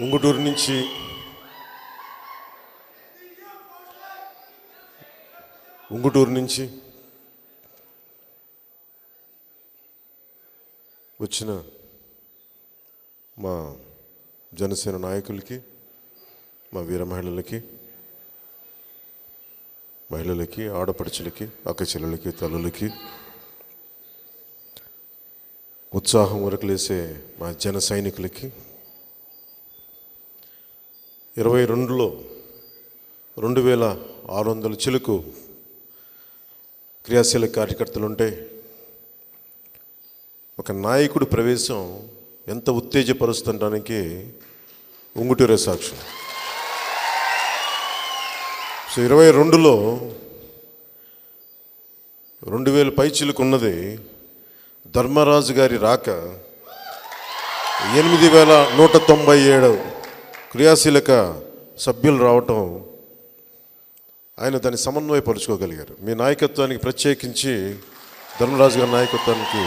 ఉంగుటూరు నుంచి వచ్చిన మా జనసేన నాయకులకి, మా వీర మహిళలకి, ఆడపడుచులకి, అక్క చెల్లెలకి, తల్లులకి, ఉత్సాహం ఉరకలేసే మా జన సైనికులకి, 22లో 2600 చిలుకు క్రియాశీల కార్యకర్తలుంటే ఒక నాయకుడి ప్రవేశం ఎంత ఉత్తేజపరుస్తుండడానికి ఉంగుటూరే సాక్ష్యం. సో 22లో 2000 పై చిలుకు ఉన్నది. ధర్మరాజు గారి రాక 8197 క్రియాశీలక సభ్యులు రావటం, ఆయన దాన్ని సమన్వయపరుచుకోగలిగారు. మీ నాయకత్వానికి ప్రత్యేకించి, ధర్మరాజు గారి నాయకత్వానికి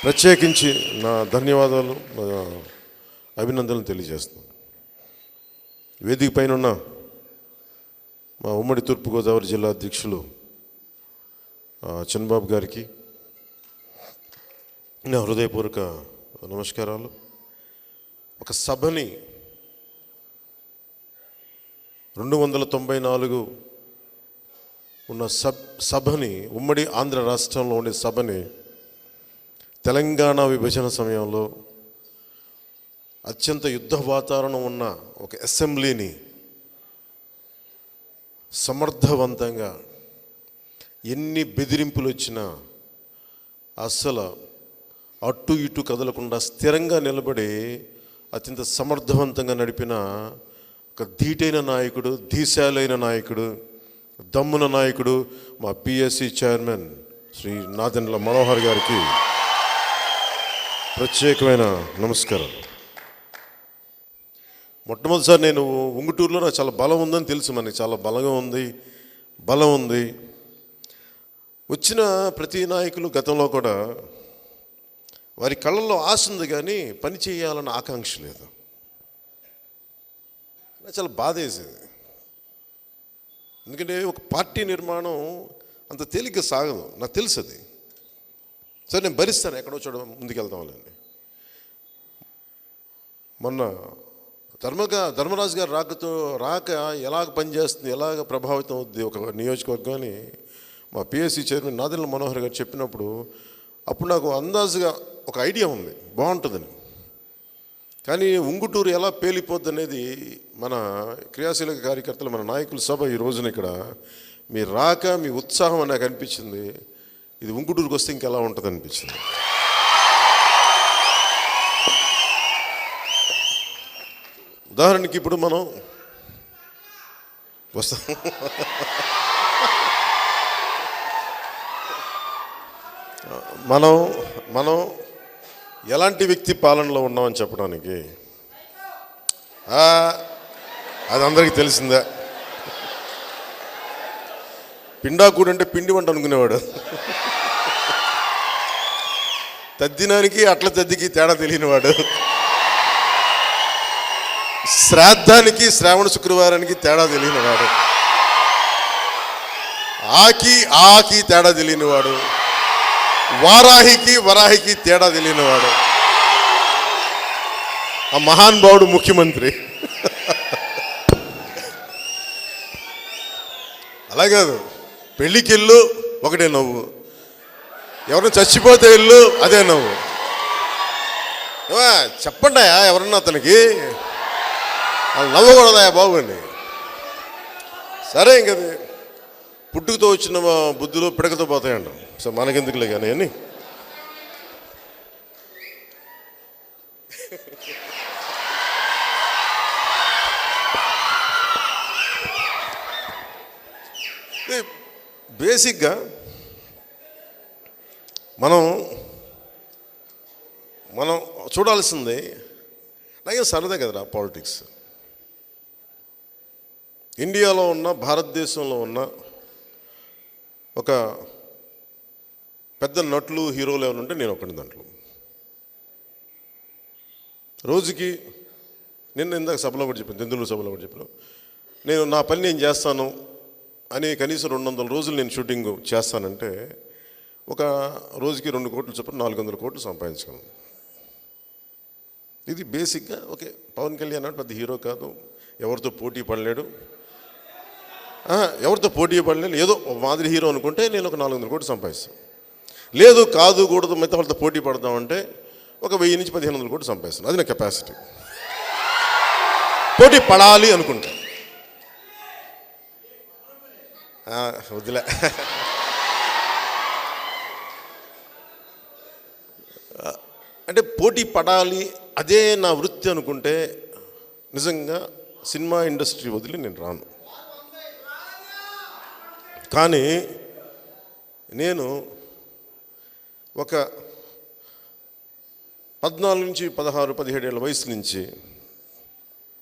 ప్రత్యేకించి నా ధన్యవాదాలు, అభినందనలు తెలియజేస్తున్నాను. వేదిక పైన ఉన్న మా ఉమ్మడి తూర్పుగోదావరి జిల్లా అధ్యక్షులు చంద్రబాబు గారికి నా హృదయపూర్వక నమస్కారాలు. ఒక సభని 294 ఉన్న సభని, ఉమ్మడి ఆంధ్ర రాష్ట్రంలో ఉండే సభని తెలంగాణ విభజన సమయంలో అత్యంత యుద్ధ వాతావరణం ఉన్న ఒక అసెంబ్లీని సమర్థవంతంగా, ఎన్ని బెదిరింపులు వచ్చినా అస్సలు అటు ఇటు కదలకుండా స్థిరంగా నిలబడి అత్యంత సమర్థవంతంగా నడిపిన ఒక ధీటైన నాయకుడు, ధీశాలైన నాయకుడు, దమ్మున నాయకుడు మా పిఎస్సి చైర్మన్ శ్రీ నాదెండ్ల మనోహర్ గారికి ప్రత్యేకమైన నమస్కారం. మొట్టమొదటిసారి నేను ఉంగుటూరులో నాకు చాలా బలం ఉందని తెలుసు, మనకి చాలా బలం ఉంది. వచ్చిన ప్రతి నాయకులు గతంలో కూడా వారి కళ్ళల్లో ఆశ ఉంది, కానీ పని చేయాలన్న ఆకాంక్ష లేదు. నాకు చాలా బాధ వేసేది. ఎందుకంటే ఒక పార్టీ నిర్మాణం అంత తేలిగ్గా సాగదు, నాకు తెలుసు అది. సరే, నేను భరిస్తాను, ఎక్కడో చోట ముందుకెళ్తామని. మొన్న ధర్మరాజు గారు రాక ఎలాగ పనిచేస్తుంది, ఎలాగ ప్రభావితం అవుతుంది ఒక నియోజకవర్గాన్ని మా పిఎస్సి చైర్మన్ నాదెండ్ల మనోహర్ గారు చెప్పినప్పుడు, అప్పుడు నాకు అందాజుగా ఒక ఐడియా ఉంది, బాగుంటుందని. కానీ ఉంగుటూరు ఎలా పేలిపోద్ది అనేది మన క్రియాశీలక కార్యకర్తలు, మన నాయకుల సభ ఈ రోజున ఇక్కడ మీ రాక, మీ ఉత్సాహం అని నాకు అనిపించింది. ఇది ఉంగుటూరుకి వస్తే ఇంకెలా ఉంటుంది అనిపించింది. ఉదాహరణకి ఇప్పుడు మనం వస్తాం, మనం ఎలాంటి వ్యక్తి పాలనలో ఉన్నామని చెప్పడానికి అది అందరికీ తెలిసిందే. పిండాకుడు అంటే పిండి వంట అనుకునేవాడు, తద్దినానికి అట్ల తద్దికి తేడా తెలియనివాడు, శ్రాద్ధానికి శ్రావణ శుక్రవారానికి తేడా తెలియనివాడు, ఆకి తేడా తెలియనివాడు, వరాహికి తేడా తెలియనివాడు, ఆ మహానుభావుడు ముఖ్యమంత్రి. అలా కాదు, పెళ్ళికి వెళ్ళు ఒకటే నవ్వు, ఎవరైనా చచ్చిపోతే వెళ్ళు అదే నవ్వు. చెప్పండి ఎవరన్నా అతనికి, వాళ్ళు నవ్వకూడదా బాబు అండి. సరే, ఇంకది పుట్టుకతో వచ్చిన బుద్ధులు పిడకతో పోతాయంట. సో మనకెందుకులే కానీ అని బేసిక్గా మనం చూడాల్సిందే. నాకేం సరదా కదరా పాలిటిక్స్. ఇండియాలో ఉన్న, భారతదేశంలో ఉన్న ఒక పెద్ద నటులు, హీరోలు ఎవరు ఉంటే నేను ఒకటి. దాంట్లో రోజుకి నిన్న ఇందాక సభలో కూడా చెప్పాను, తెందులూరు సభలో కూడా చెప్పాను, నేను నా పని నేను చేస్తాను అని కనీసం 200 రోజులు నేను షూటింగ్ చేస్తానంటే ఒక రోజుకి 2 కోట్లు చొప్పున 400 కోట్లు సంపాదించగలను. ఇది బేసిక్గా. ఓకే, పవన్ కళ్యాణ్ అంటే పెద్ద హీరో కాదు, ఎవరితో పోటీ పడలేడు, ఏదో మాదిరి హీరో అనుకుంటే నేను ఒక 400 కోట్లు సంపాదిస్తాను. లేదు కాదు కూడదు మిగతా వాళ్ళతో పోటీ పడదామంటే ఒక 1000 నుంచి 1500 కోట్లు సంపాదిస్తాను. అది నా కెపాసిటీ. పోటీ పడాలి అనుకుంటా, వదిలే. అంటే పోటీ పడాలి అదే నా వృత్తి అనుకుంటే నిజంగా సినిమా ఇండస్ట్రీ వదిలి నేను రాను. కానీ నేను ఒక 14 నుంచి 16, 17 ఏళ్ళ వయసు నుంచి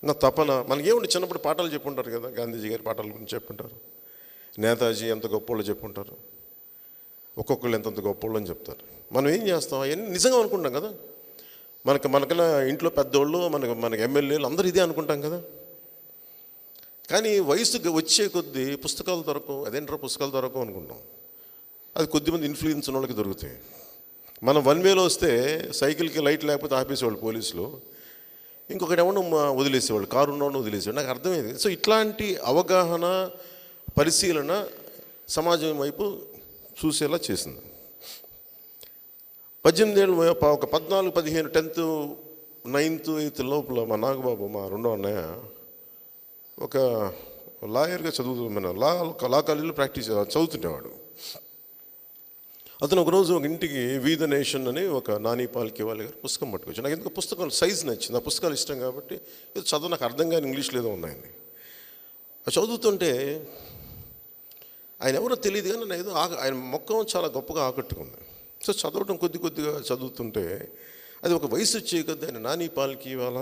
నా తపన, మనకేముండి చిన్నప్పుడు పాఠాలు చెప్పుంటారు కదా, గాంధీజీ గారి పాఠాల గురించి చెప్పుంటారు, నేతాజీ ఎంత గొప్పోళ్ళు చెప్పుంటారు, ఒక్కొక్కళ్ళు ఎంతంత గొప్పోళ్ళు అని చెప్తారు. మనం ఏం చేస్తాం, అవన్నీ నిజంగా అనుకుంటాం కదా. మనకన్నా ఇంట్లో పెద్దోళ్ళు, మనకి ఎమ్మెల్యేలు అందరూ ఇదే అనుకుంటాం కదా. కానీ వయసు వచ్చే కొద్దీ పుస్తకాలు దొరకవు, అదేంటారో పుస్తకాలు దొరకవు అనుకుంటాం. అది కొద్దిమంది ఇన్ఫ్లుయెన్స్ ఉన్న వాళ్ళకి దొరుకుతాయి. మనం 1 వేలో వస్తే సైకిల్కి లైట్ లేకపోతే ఆపేసేవాళ్ళు పోలీసులు, ఇంకొకటి ఏమన్నా వదిలేసేవాళ్ళు, కారు ఉన్నవాడిని వదిలేసేవాళ్ళు. నాకు అర్థమైంది. సో ఇట్లాంటి అవగాహన, పరిశీలన సమాజం వైపు చూసేలా చేసింది. 18 ఏళ్ళు, ఒక 14, 15, 10th, 9th, 8th లోపల మా నాగబాబు, మా రెండో అన్నయ్య, ఒక లాయర్గా చదువుతున్న లా కాలేజీలో ప్రాక్టీస్ చదువుతుండేవాడు. అతను ఒకరోజు ఒక ఇంటికి వి ద నేషన్ అని ఒక నాని పాల్కివాల్ గారు పుస్తకం పట్టుకొచ్చి, నాకు ఎందుకు పుస్తకాలు సైజు నచ్చింది, ఆ పుస్తకాలు ఇష్టం కాబట్టి ఇది చదువు, నాకు అర్థం కాని ఇంగ్లీష్లో ఏదో ఉన్నాయండి. అది చదువుతుంటే ఆయన ఎవరో తెలియదు కానీ నేను ఏదో ఆయన ముఖం చాలా గొప్పగా ఆకట్టుకుంది. సో చదవడం కొద్దిగా చదువుతుంటే అది ఒక వయసు వచ్చే కొద్ది ఆయన నాని పాల్కివాల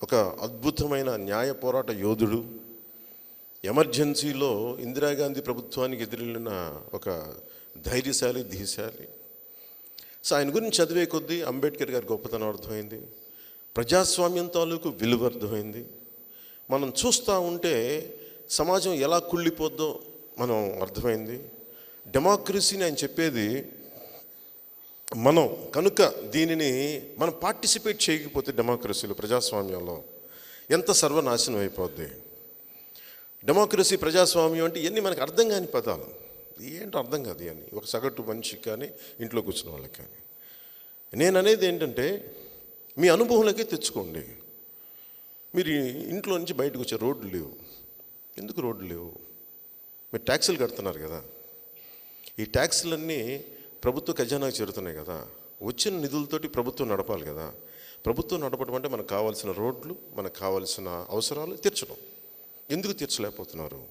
ఒక అద్భుతమైన న్యాయ పోరాట యోధుడు, ఎమర్జెన్సీలో ఇందిరాగాంధీ ప్రభుత్వానికి ఎదురెళ్ళిన ఒక ధైర్యశాలి, ధీశాలి. సో ఆయన గురించి చదివే కొద్దీ అంబేద్కర్ గారి గొప్పతనం అర్థమైంది, ప్రజాస్వామ్యం తాలూకు విలువ అర్థమైంది. మనం చూస్తూ ఉంటే సమాజం ఎలా కుళ్ళిపోద్దో మనం అర్థమైంది. డెమోక్రసీని ఆయన చెప్పేది మనం కనుక దీనిని మనం పార్టిసిపేట్ చేయకపోతే డెమోక్రసీలో, ప్రజాస్వామ్యంలో ఎంత సర్వనాశనం అయిపోద్ది. డెమోక్రసీ, ప్రజాస్వామ్యం అంటే ఇవన్నీ మనకు అర్థం కాని పదాలు, ఏంటో అర్థం కాదు అని ఒక సగటు మనిషికి కానీ ఇంట్లో కూర్చున్న వాళ్ళకి కానీ. నేను అనేది ఏంటంటే మీ అనుభవంలోకే తెచ్చుకోండి. మీరు ఇంట్లో నుంచి బయటకు వచ్చే రోడ్లు లేవు, ఎందుకు రోడ్లు లేవు? మీరు ట్యాక్సులు కడుతున్నారు కదా, ఈ ట్యాక్సులన్నీ ప్రభుత్వ ఖజానాకు చేరుతున్నాయి కదా, వచ్చిన నిధులతోటి ప్రభుత్వం నడపాలి కదా. ప్రభుత్వం నడపడం అంటే మనకు కావాల్సిన రోడ్లు, మనకు కావాల్సిన అవసరాలు తీర్చడం. ఎందుకు తీర్చలేకపోతున్నారు?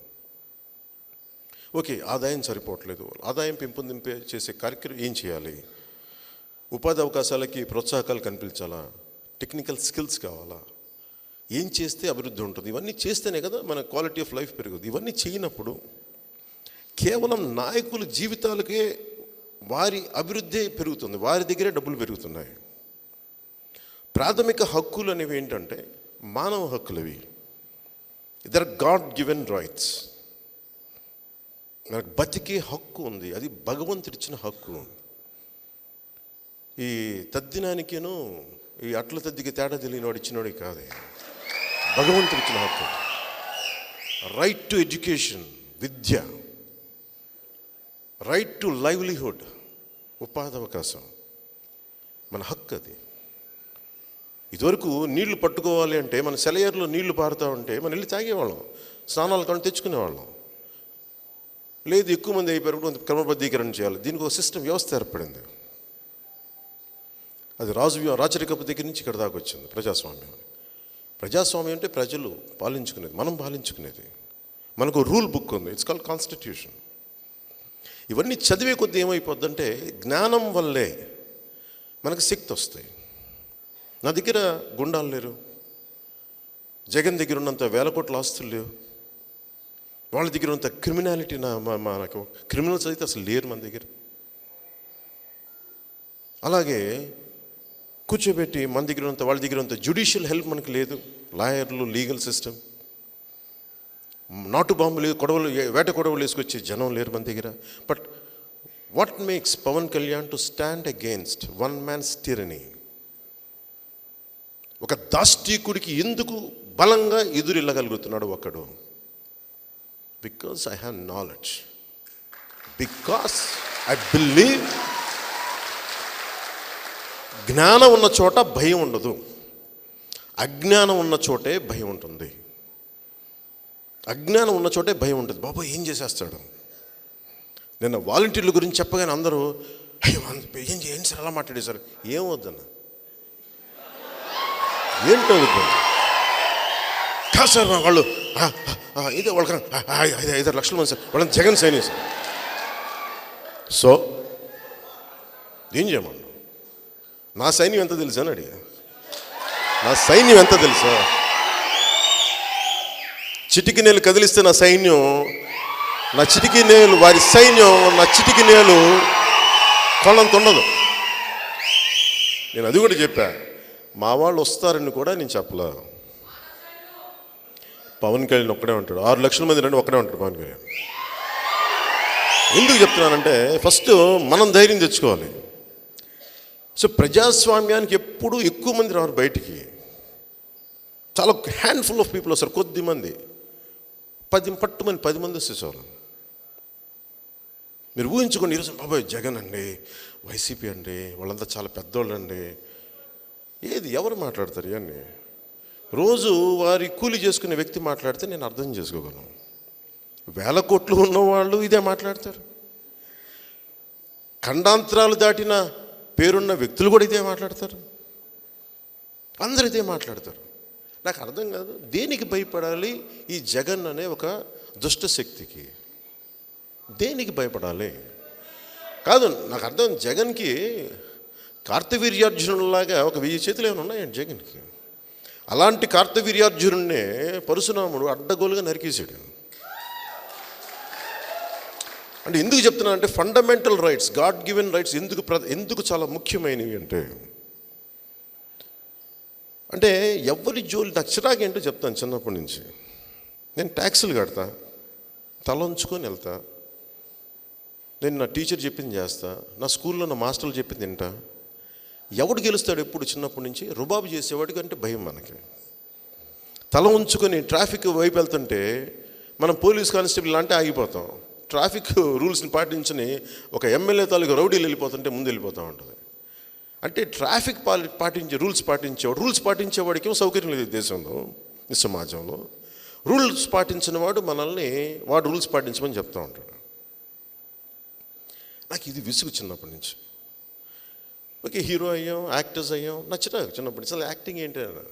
ఓకే, ఆదాయం సరిపోవట్లేదు, ఆదాయం పెంపొందింపే చేసే కార్యక్రమం ఏం చేయాలి? ఉపాధి అవకాశాలకి ప్రోత్సాహకాలు కనిపించాలా? టెక్నికల్ స్కిల్స్ కావాలా? ఏం చేస్తే అభివృద్ధి ఉంటుంది? ఇవన్నీ చేస్తేనే కదా మన క్వాలిటీ ఆఫ్ లైఫ్ పెరుగుతుంది. ఇవన్నీ చేయనప్పుడు కేవలం నాయకుల జీవితాలకే వారి అభివృద్ధి పెరుగుతుంది, వారి దగ్గరే డబ్బులు పెరుగుతున్నాయి. ప్రాథమిక హక్కులు అనేవి ఏంటంటే మానవ హక్కులు. అవి దర్ గాడ్ గివెన్ రైట్స్. మనకు బతికే హక్కు ఉంది, అది భగవంతుడిచ్చిన హక్కు. ఈ తద్దినానికేను ఈ అట్ల తద్దికి తేడా తెలియనివాడు ఇచ్చినవాడు కాదు, భగవంతుడిచ్చిన హక్కు. Right to education, Vidya, right to livelihood, ఉపాధి అవకాశం, మన హక్కు అది. ఇదివరకు నీళ్లు పట్టుకోవాలి అంటే మన సెలయర్లో నీళ్లు పారుతూ ఉంటే మనం వెళ్ళి తాగేవాళ్ళం, స్నానాలు కానీ తెచ్చుకునేవాళ్ళం. లేదు ఎక్కువ మంది అయిపోయారు, కొంత క్రమబద్ధీకరణ చేయాలి, దీనికి ఒక సిస్టమ్, వ్యవస్థ ఏర్పడింది. అది రాచరికపు దగ్గర నుంచి ఇక్కడ దాకా వచ్చింది ప్రజాస్వామ్యం. ప్రజాస్వామ్యం అంటే ప్రజలు పాలించుకునేది, మనం పాలించుకునేది. మనకు రూల్ బుక్ ఉంది, ఇట్స్ కాల్డ్ కాన్స్టిట్యూషన్. ఇవన్నీ చదివే కొద్దీ ఏమైపోద్దంటే జ్ఞానం వల్లే మనకు శక్తి వస్తాయి. నా దగ్గర గుండాలు లేరు, జగన్ దగ్గర ఉన్నంత 1000 కోట్ల ఆస్తులు లేవు, వాళ్ళ దగ్గర ఉన్నంత క్రిమినాలిటీ మనకు క్రిమినల్స్ అయితే అసలు లేరు మన దగ్గర. అలాగే కూర్చోబెట్టి మన దగ్గర ఉన్నంత వాళ్ళ దగ్గర ఉన్నంత జ్యుడిషియల్ హెల్ప్ మనకు లేదు. లాయర్లు, లీగల్ సిస్టమ్, నాటు బాంబులు, కొడవలు, వేట కొడవలు వేసుకొచ్చే జనం లేరు మన దగ్గర. But what makes Pawan Kalyan to stand against one man's tyranny? ఒక దాష్టీకుడికి ఎందుకు బలంగా ఎదురెళ్ళగలుగుతున్నాడు ఒకడు? Because I have knowledge, because I believe. జ్ఞానం ఉన్న చోట భయం ఉండదు, అజ్ఞానం ఉన్న చోటే భయం ఉంటుంది. అజ్ఞానం ఉన్న చోటే భయం ఉంటుంది. బాబా ఏం చేసేస్తాడు? నిన్న వాలంటీర్ల గురించి చెప్పగానే అందరూ అయ్యో ఏం సార్ అలా మాట్లాడేశారు. ఏమవుద్దన్న, ఏంటో వద్దు కాదు సార్, వాళ్ళు ఇదే వాళ్ళకి 5-6 లక్షల మంది సార్, వాళ్ళని జగన్ సైన్యం సార్. సో ఏం చేయమన్నా? నా సైన్యం ఎంత తెలుసా అని అడిగా. నా సైన్యం ఎంత తెలుసా? చిటికి నేలు కదిలిస్తే నా సైన్యం, నా చిటికి నేలు వారి సైన్యం, నా చిటికి నేలు కొనంత ఉండదు. నేను అది కూడా చెప్పా. మా వాళ్ళు వస్తారని కూడా నేను చెప్పలా. పవన్ కళ్యాణ్ ఒక్కడే ఉంటాడు. 6 లక్షల మంది రండి, ఒక్కడే ఉంటాడు పవన్ కళ్యాణ్. ఎందుకు చెప్తున్నానంటే ఫస్ట్ మనం ధైర్యం తెచ్చుకోవాలి. సో ప్రజాస్వామ్యానికి ఎప్పుడూ ఎక్కువ మంది రారు బయటికి. చాలా హ్యాండ్ఫుల్ ఆఫ్ పీపుల్ వస్తారు, కొద్ది మంది. 10 మంది వస్తే చాలు. మీరు ఊహించుకోండి, ఈరోజు బాబాయ్ జగన్ అండి, వైసీపీ అండి, వాళ్ళంతా చాలా పెద్దోళ్ళు అండి, ఏది ఎవరు మాట్లాడతారు ఇవన్నీ? రోజు వారి కూలి చేసుకునే వ్యక్తి మాట్లాడితే నేను అర్థం చేసుకోగలను. 1000 కోట్లు ఉన్నవాళ్ళు ఇదే మాట్లాడతారు. ఖండాంతరాలు దాటిన పేరున్న వ్యక్తులు కూడా ఇదే మాట్లాడతారు. అందరూ ఇదే మాట్లాడతారు. నాకు అర్థం కాదు, దేనికి భయపడాలి ఈ జగన్ అనే ఒక దుష్ట శక్తికి? దేనికి భయపడాలి? కాదు, నాకు అర్థం, జగన్కి కార్తవీర్యార్జునులాగా ఒక 1000 చేతులు ఏమైనా ఉన్నాయండి జగన్కి? అలాంటి కార్తవీర్యార్జునుడినే పరశురాముడు అడ్డగోలుగా నరికేశాడు. అంటే ఎందుకు చెప్తున్నానంటే fundamental rights, God given rights ఎందుకు చాలా ముఖ్యమైనవి అంటే ఎవరి జోలి. నాకు చిరాకు ఏంటో చెప్తాను. చిన్నప్పటి నుంచి నేను ట్యాక్సులు కడతా, తల ఉంచుకొని వెళ్తా, నేను నా టీచర్ చెప్పింది చేస్తా, నా స్కూల్లో నా మాస్టర్లు చెప్పింది తింటా. ఎవడు గెలుస్తాడు ఎప్పుడు? చిన్నప్పటి నుంచి రుబాబు చేసేవాడికి అంటే భయం. మనకి తల ఉంచుకొని ట్రాఫిక్ వైపు వెళ్తుంటే మనం పోలీస్ కానిస్టేబుల్ అంటే ఆగిపోతాం. ట్రాఫిక్ రూల్స్ని పాటించని ఒక ఎమ్మెల్యే తాలూకు రౌడీలు వెళ్ళిపోతుంటే ముందు వెళ్ళిపోతూ ఉంటుంది. అంటే ట్రాఫిక్ రూల్స్ పాటించేవాడికి సౌకర్యం లేదు దేశంలో, ఈ సమాజంలో. రూల్స్ పాటించిన వాడు మనల్ని వాడు రూల్స్ పాటించమని చెప్తూ ఉంటాడు. నాకు ఇది విసుగు చిన్నప్పటి నుంచి. ఓకే, హీరో అయ్యాం, యాక్టర్స్ అయ్యాం, నచ్చట చిన్నప్పటి నుంచి. అసలు యాక్టింగ్ ఏంటి అని.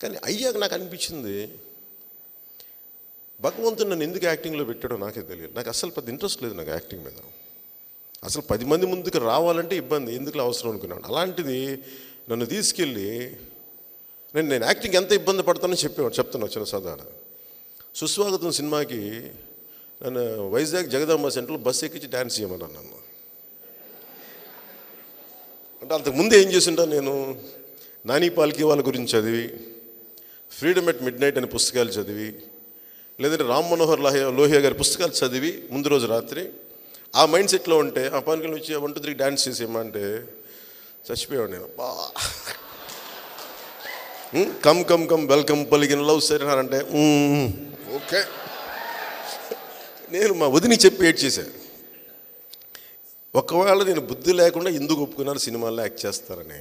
కానీ అయ్యాక నాకు అనిపించింది, భగవంతుడు నన్ను ఎందుకు యాక్టింగ్లో పెట్టాడో నాకే తెలియదు. నాకు అసలు పెద్ద ఇంట్రెస్ట్ లేదు నాకు యాక్టింగ్ మీద. అసలు 10 మంది ముందుకు రావాలంటే ఇబ్బంది, ఎందుకు అవసరం అనుకున్నాను. అలాంటిది నన్ను తీసుకెళ్ళి నేను యాక్టింగ్ ఎంత ఇబ్బంది పడతానని చెప్తాను వచ్చిన సాధారణ. సుస్వాగతం సినిమాకి నన్ను వైజాగ్ జగదాంబ సెంటర్లో బస్సు ఎక్కించి డ్యాన్స్ చేయమన్నాను నన్ను. అంటే అంతకుముందు ఏం చేసింటాను నేను? నాని పాల్కి వాళ్ళ గురించి చదివి, ఫ్రీడమ్ ఎట్ మిడ్ నైట్ అనే పుస్తకాలు చదివి, లేదంటే రామ్ మనోహర్ లోహియా గారి పుస్తకాలు చదివి ముందు రోజు రాత్రి ఆ మైండ్ సెట్లో ఉంటే ఆ పవన్ కళ్యాణ్ వచ్చి 1 2 3 డ్యాన్స్ చేసేయమంటే చచ్చిపోయాడు నేను. కమ్ కమ్ కమ్ వెల్కమ్ పలికిన లవ్ సరేనారంటే ఓకే. నేను మా వదిని చెప్పి ఏడ్ చేశాను. ఒకవేళ నేను బుద్ధి లేకుండా ఎందుకు ఒప్పుకున్నారు సినిమాల్లో యాక్ట్ చేస్తారని.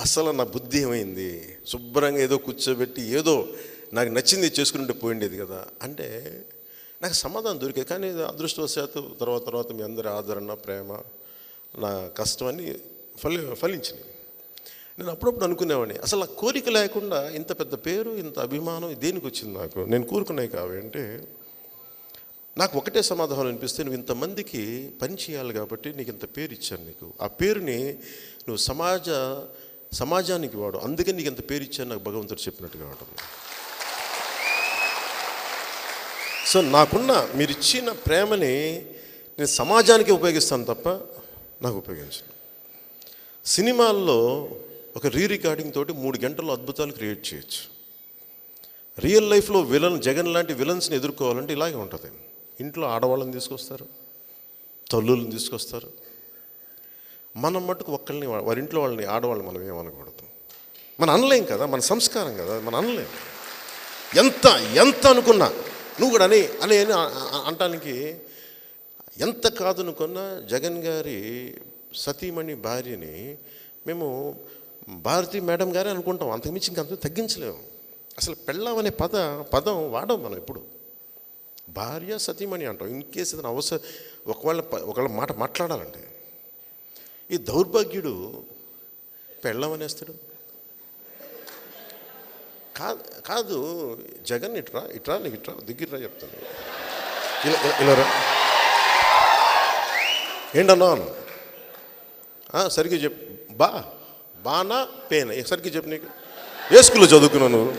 అసలు నా బుద్ధి ఏమైంది? శుభ్రంగా ఏదో కూర్చోబెట్టి ఏదో నాకు నచ్చింది చేసుకుంటే పోయిండేది కదా అంటే నాకు సమాధానం దొరికేది. కానీ అదృష్టవశాత్తు తర్వాత మీ అందరి ఆదరణ, ప్రేమ, నా కష్టమని ఫలించినాయి. నేను అప్పుడప్పుడు అనుకునేవాడిని, అసలు నా కోరిక లేకుండా ఇంత పెద్ద పేరు, ఇంత అభిమానం దేనికి వచ్చింది నాకు? నేను కోరుకున్నాయి కావంటే నాకు ఒకటే సమాధానం అనిపిస్తే, నువ్వు ఇంతమందికి పని చేయాలి కాబట్టి నీకు ఇంత పేరు ఇచ్చాను. నీకు ఆ పేరుని నువ్వు సమాజానికి వాడు, అందుకని నీకు ఇంత పేరు ఇచ్చాను నాకు భగవంతుడు చెప్పినట్టుగా ఉంటుంది. సో నాకున్న మీరు ఇచ్చిన ప్రేమని నేను సమాజానికి ఉపయోగిస్తాను తప్ప నాకు ఉపయోగించను. సినిమాల్లో ఒక రికార్డింగ్ తోటి 3 గంటల్లో అద్భుతాలు క్రియేట్ చేయొచ్చు. రియల్ లైఫ్లో జగన్ లాంటి విలన్స్ని ఎదుర్కోవాలంటే ఇలాగే ఉంటుంది. ఇంట్లో ఆడవాళ్ళని తీసుకొస్తారు, తల్లులను తీసుకొస్తారు. మనం మట్టుకు ఒక్కళ్ళని వారి ఇంట్లో వాళ్ళని ఆడవాళ్ళని మనం ఏమనకూడదు. మనం అనలేం కదా, మన సంస్కారం కదా, మనం అనలేం. ఎంత అనుకున్నా నువ్వు కూడా అని అనటానికి ఎంత కాదనుకున్నా జగన్ గారి సతీమణి భార్యని మేము భారతి మేడం గారే అనుకుంటాం. అంతకుమించి ఇంకంత తగ్గించలేము. అసలు పెళ్ళాం అనే పదం వాడం మనం ఎప్పుడు. భార్య సతీమణి అంటాం. ఇన్ కేసు ఏదైనా ఒకవేళ మాట మాట్లాడాలంటే ఈ దౌర్భాగ్యుడు పెళ్ళాం అనేస్తాడు. కాదు జగన్ ఇట్రా నీకు దగ్గర చెప్తాను, ఇలా ఏంటన్నా సరిగ్గా చెప్పు. బానా పేన సరిగ్గా చెప్పు. నీకు ఏ స్కూల్లో చదువుకున్నావు నువ్వు?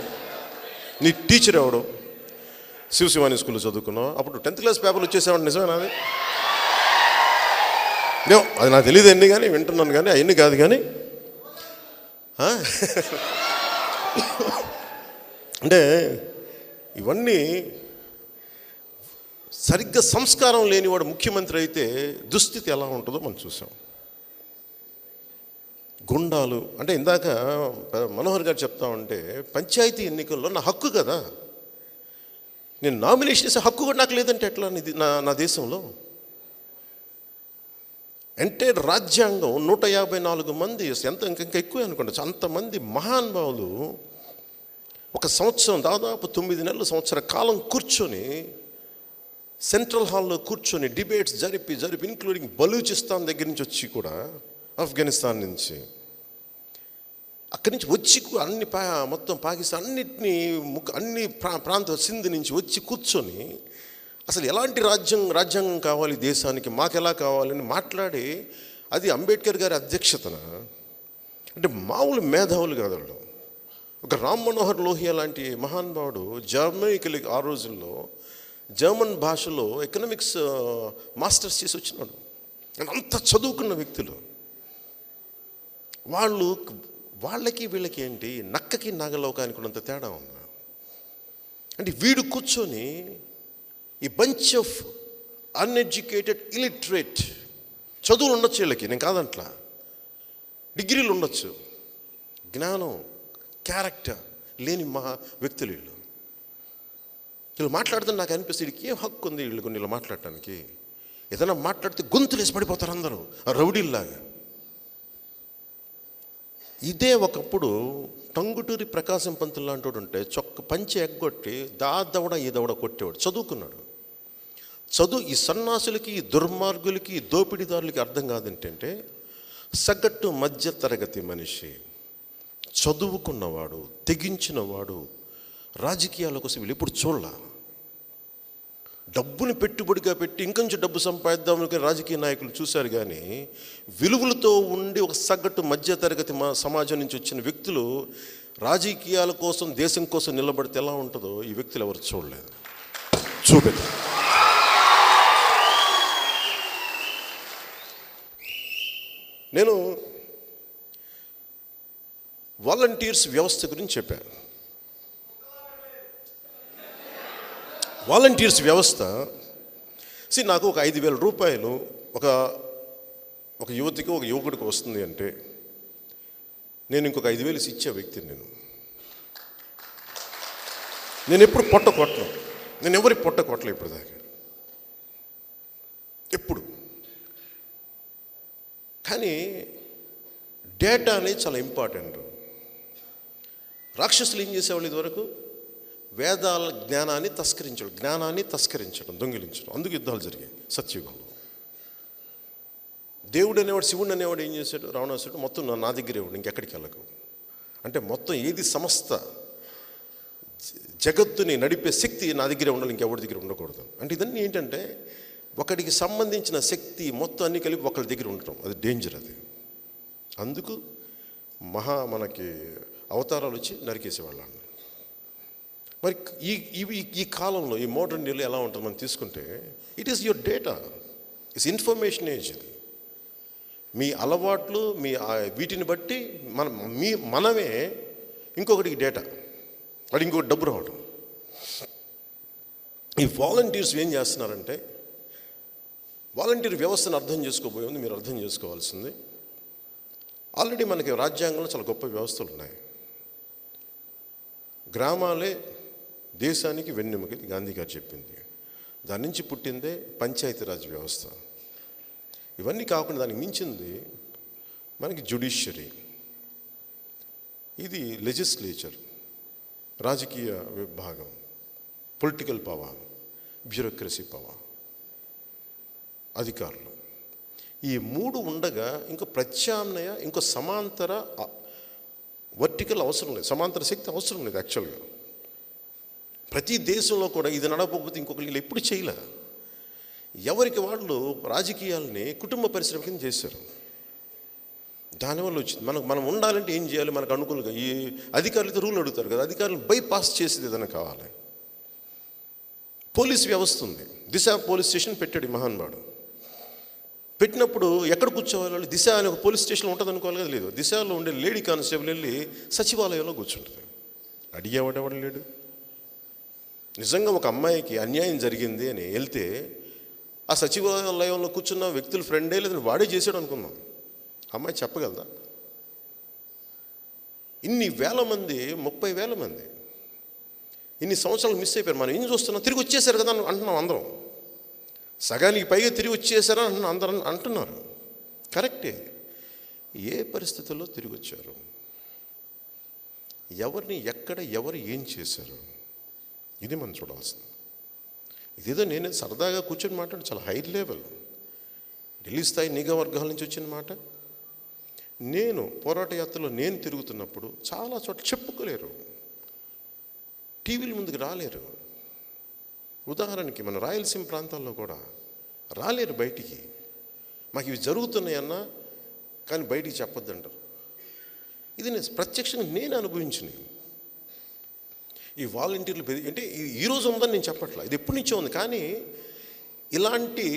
నీ టీచర్ ఎవడు? శివశివాని స్కూల్లో చదువుకున్నావు. అప్పుడు 10th క్లాస్ పేపర్లు వచ్చేసేవాడు. నిజమేనా అది? అది నాకు తెలియదు ఎన్ని, కానీ వింటున్నాను కానీ అవన్నీ కాదు. కానీ అంటే ఇవన్నీ సరిగ్గా సంస్కారం లేనివాడు ముఖ్యమంత్రి అయితే దుస్థితి ఎలా ఉంటుందో మనం చూసాం. గుండాలు అంటే ఇందాక మనోహర్ గారు చెప్తా ఉంటే పంచాయతీ ఎన్నికల్లో నా హక్కు కదా, నేను నామినేషన్ చేసే హక్కు కూడా నాకు లేదంటే ఎట్లా? నా దేశంలో అంటే రాజ్యాంగం 154 మంది, ఇంకా ఎక్కువ అనుకోండి, అంతమంది మహానుభావులు ఒక సంవత్సరం దాదాపు 9 నెలలు సంవత్సర కాలం కూర్చొని సెంట్రల్ హాల్లో కూర్చొని డిబేట్స్ జరిపి ఇంక్లూడింగ్ బలూచిస్తాన్ దగ్గర నుంచి వచ్చి కూడా, ఆఫ్ఘనిస్తాన్ నుంచి అక్కడి నుంచి వచ్చి మొత్తం పాకిస్తాన్ అన్ని ప్రాంత సింధు నుంచి వచ్చి కూర్చొని అసలు ఎలాంటి రాజ్యాంగం కావాలి దేశానికి, మాకెలా కావాలని మాట్లాడి, అది అంబేద్కర్ గారి అధ్యక్షతన. అంటే మామూలు మేధావులు కాదు వాళ్ళు. ఒక రామ్ మనోహర్ లోహియా లాంటి మహానుభావుడు జర్మనీకి ఆ రోజుల్లో జర్మన్ భాషలో ఎకనామిక్స్ మాస్టర్స్ చేసి వచ్చినాడు. అంత చదువుకున్న వ్యక్తులు వాళ్ళకి వీళ్ళకి ఏంటి, నక్కకి నాగలోకానికి ఉన్నంత తేడా ఉంది. అంటే వీడు కూర్చొని ఈ బంచ్ ఆఫ్ అన్ఎడ్యుకేటెడ్ ఇలిటరేట్, చదువులు ఉండొచ్చు వీళ్ళకి, నేను కాదంట్లా, డిగ్రీలు ఉండొచ్చు, జ్ఞానం క్యారెక్టర్ లేని వ్యక్తులు వీళ్ళు మాట్లాడితే నాకు అనిపిస్తుంది వీడికి ఏం హక్కు ఉంది వీళ్ళు మాట్లాడటానికి. ఏదైనా మాట్లాడితే గొంతులేసి పడిపోతారు అందరూ రౌడీల్లాగా. ఇదే ఒకప్పుడు టంగుటూరి ప్రకాశం పంతులు లాంటి వాడు ఉంటే పంచి ఎగ్గొట్టి దవడ ఈ దవడ కొట్టేవాడు, చదువుకున్నాడు. ఈ సన్నాసులకి, ఈ దుర్మార్గులకి, ఈ దోపిడీదారులకి అర్థం కాదేంటంటే సగటు మధ్య తరగతి మనిషి, చదువుకున్నవాడు, తెగించినవాడు రాజకీయాల కోసం వీళ్ళు ఇప్పుడు చూడాల. డబ్బుని పెట్టుబడిగా పెట్టి ఇంకొంచెం డబ్బు సంపాదిద్దామని రాజకీయ నాయకులు చూశారు. కానీ విలువలతో ఉండి ఒక సగటు మధ్యతరగతి సమాజం నుంచి వచ్చిన వ్యక్తులు రాజకీయాల కోసం, దేశం కోసం నిలబడితే ఎలా ఉంటుందో ఈ వ్యక్తులు ఎవరు చూడలేదు. చూపెట్టారు. నేను వాలంటీర్స్ వ్యవస్థ గురించి చెప్పాను. వాలంటీర్స్ వ్యవస్థ నాకు ఒక 5,000 రూపాయలు ఒక యువతికి, ఒక యువకుడికి వస్తుంది అంటే నేను ఇంకొక 5,000 ఇచ్చే వ్యక్తిని. నేను ఎప్పుడు పొట్ట కొట్టను, నేను ఎవరి పొట్ట కొట్టలే ఇప్పుడు దాకా ఎప్పుడు. కానీ డేటా అనేది చాలా ఇంపార్టెంట్. రాక్షసులు ఏం చేసేవాళ్ళు ఇదివరకు? వేదాల జ్ఞానాన్ని తస్కరించడం, దొంగిలించడం. అందుకు యుద్ధాలు జరిగాయి సత్యుగంలో. దేవుడు అనేవాడు, శివుడు అనేవాడు ఏం చేశాడు? రావణాసుడు మొత్తం నా దగ్గరే ఉండి ఇంకెక్కడికి వెళ్ళకు అంటే, మొత్తం ఏది సమస్త జగత్తుని నడిపే శక్తి నా దగ్గరే ఉండాలి, ఇంకెవరి దగ్గర ఉండకూడదు. అంటే ఇదన్నీ ఏంటంటే ఒకడికి సంబంధించిన శక్తి మొత్తం అన్నీ కలిపి ఒకరి దగ్గర ఉండటం, అది డేంజర్. అది అందుకు మనకి అవతారాలు వచ్చి నరికేసేవాళ్ళని. మరి ఈ కాలంలో, ఈ మోడర్న్ డేలో ఎలా ఉంటుంది మనం తీసుకుంటే, it is your data, it's information age. ఇది మీ అలవాట్లు మీ వీటిని బట్టి మనమే ఇంకొకటికి డేటా, వాడు ఇంకొకటి డబ్బు రావడం. ఈ వాలంటీర్స్ ఏం చేస్తున్నారంటే, వాలంటీర్ వ్యవస్థను అర్థం చేసుకోబోయే ఉంది. మీరు అర్థం చేసుకోవాల్సింది, ఆల్రెడీ మనకి రాజ్యాంగంలో చాలా గొప్ప వ్యవస్థలు ఉన్నాయి. గ్రామాలే దేశానికి వెన్నెముక, గాంధీ గారు చెప్పింది. దాని నుంచి పుట్టిందే పంచాయతీరాజ్ వ్యవస్థ. ఇవన్నీ కాకుండా దానికి మించింది మనకి జ్యుడిషియరీ, ఇది లెజిస్లేచర్, రాజకీయ విభాగం, పొలిటికల్ పవర్, బ్యూరోక్రసీ పవర్, అధికారులు. ఈ మూడు ఉండగా ఇంకో ప్రత్యామ్నాయ, ఇంకో సమాంతర వర్టికల్ అవసరం లేదు, సమాంతర శక్తి అవసరం లేదు. యాక్చువల్గా ప్రతి దేశంలో కూడా ఇది నడపకపోతే ఇంకొకరు ఎప్పుడు చేయలే. ఎవరికి వాళ్ళు రాజకీయాలని కుటుంబ పరిశ్రమ కింద చేశారు. దానివల్ల వచ్చింది. మనం ఉండాలంటే ఏం చేయాలి, మనకు అనుకూలంగా ఈ అధికారులతో రూల్ అడుగుతారు కదా, అధికారులు బైపాస్ చేసేది ఏదైనా కావాలి. పోలీస్ వ్యవస్థ ఉంది, దిశ పోలీస్ స్టేషన్ పెట్టాడు ఈ మహానుభావుడు. పెట్టినప్పుడు ఎక్కడ కూర్చోవాలి, దిశ అనే ఒక పోలీస్ స్టేషన్ ఉంటుంది అనుకోవాలి కదా, లేదు. దిశలో ఉండే లేడీ కానిస్టేబుల్ వెళ్ళి సచివాలయంలో కూర్చుంటుంది. అడిగేవాడెవడు లేడు. నిజంగా ఒక అమ్మాయికి అన్యాయం జరిగింది అని వెళ్తే ఆ సచివాలయంలో కూర్చున్న వ్యక్తుల ఫ్రెండే లేదని వాడే చేసాడు అనుకుందాం, అమ్మాయి చెప్పగలదా? ఇన్ని వేల మంది, 30,000 మంది ఇన్ని సంవత్సరాలు మిస్ అయిపోయారు. మనం ఏం చూస్తున్నాం, తిరిగి వచ్చేసారు కదా అంటున్నాం అందరం. సగానికి పైగా తిరిగి వచ్చేసారా అంటున్నాం, అందరం అంటున్నారు. కరెక్టే. ఏ పరిస్థితుల్లో తిరిగి వచ్చారు, ఎవరిని ఎక్కడ ఎవరు ఏం చేశారు, ఇది మనం చూడాల్సింది. ఇదేదో నేనే సరదాగా కూర్చొని మాట్లాడు, చాలా హై లెవెల్ ఢిల్లీ స్థాయి నిఘా వర్గాల నుంచి వచ్చిన మాట. నేను పోరాట యాత్రలో నేను తిరుగుతున్నప్పుడు చాలా చోట్ల చెప్పుకోలేరు, టీవీల ముందుకు రాలేరు. ఉదాహరణకి మన రాయలసీమ ప్రాంతాల్లో కూడా రాలేరు బయటికి. మాకు ఇవి జరుగుతున్నాయన్నా కానీ బయటికి చెప్పొద్దంటారు. ఇది నేను ప్రత్యక్షంగా నేను అనుభవించినవి. ఈ వాలంటీర్లు అంటే ఈరోజు ఉందని నేను చెప్పట్లా, ఇది ఎప్పటి నుంచో ఉంది. కానీ ఇలాంటి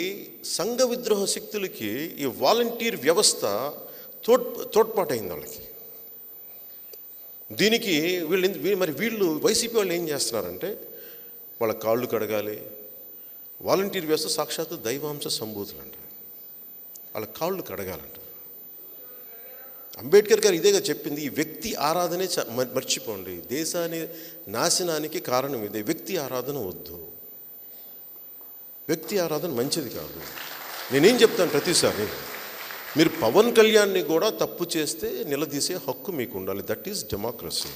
సంఘ విద్రోహ శక్తులకి ఈ వాలంటీర్ వ్యవస్థ తోడ్పాటైంది వాళ్ళకి. దీనికి వీళ్ళు వైసీపీ వాళ్ళు ఏం చేస్తున్నారంటే, వాళ్ళ కాళ్ళు కడగాలి. వాలంటీర్ వ్యవస్థ సాక్షాత్తు దైవాంశ సంభూతులు అంట, వాళ్ళ కాళ్ళు కడగాలంట. అంబేద్కర్ గారు ఇదేగా చెప్పింది, ఈ వ్యక్తి ఆరాధనే మర్చిపోండి, దేశాన్ని నాశనానికి కారణం ఇదే. వ్యక్తి ఆరాధన వద్దు, వ్యక్తి ఆరాధన మంచిది కాదు. నేనేం చెప్తాను ప్రతిసారి, మీరు పవన్ కళ్యాణ్ని కూడా తప్పు చేస్తే నిలదీసే హక్కు మీకు ఉండాలి. That is democracy.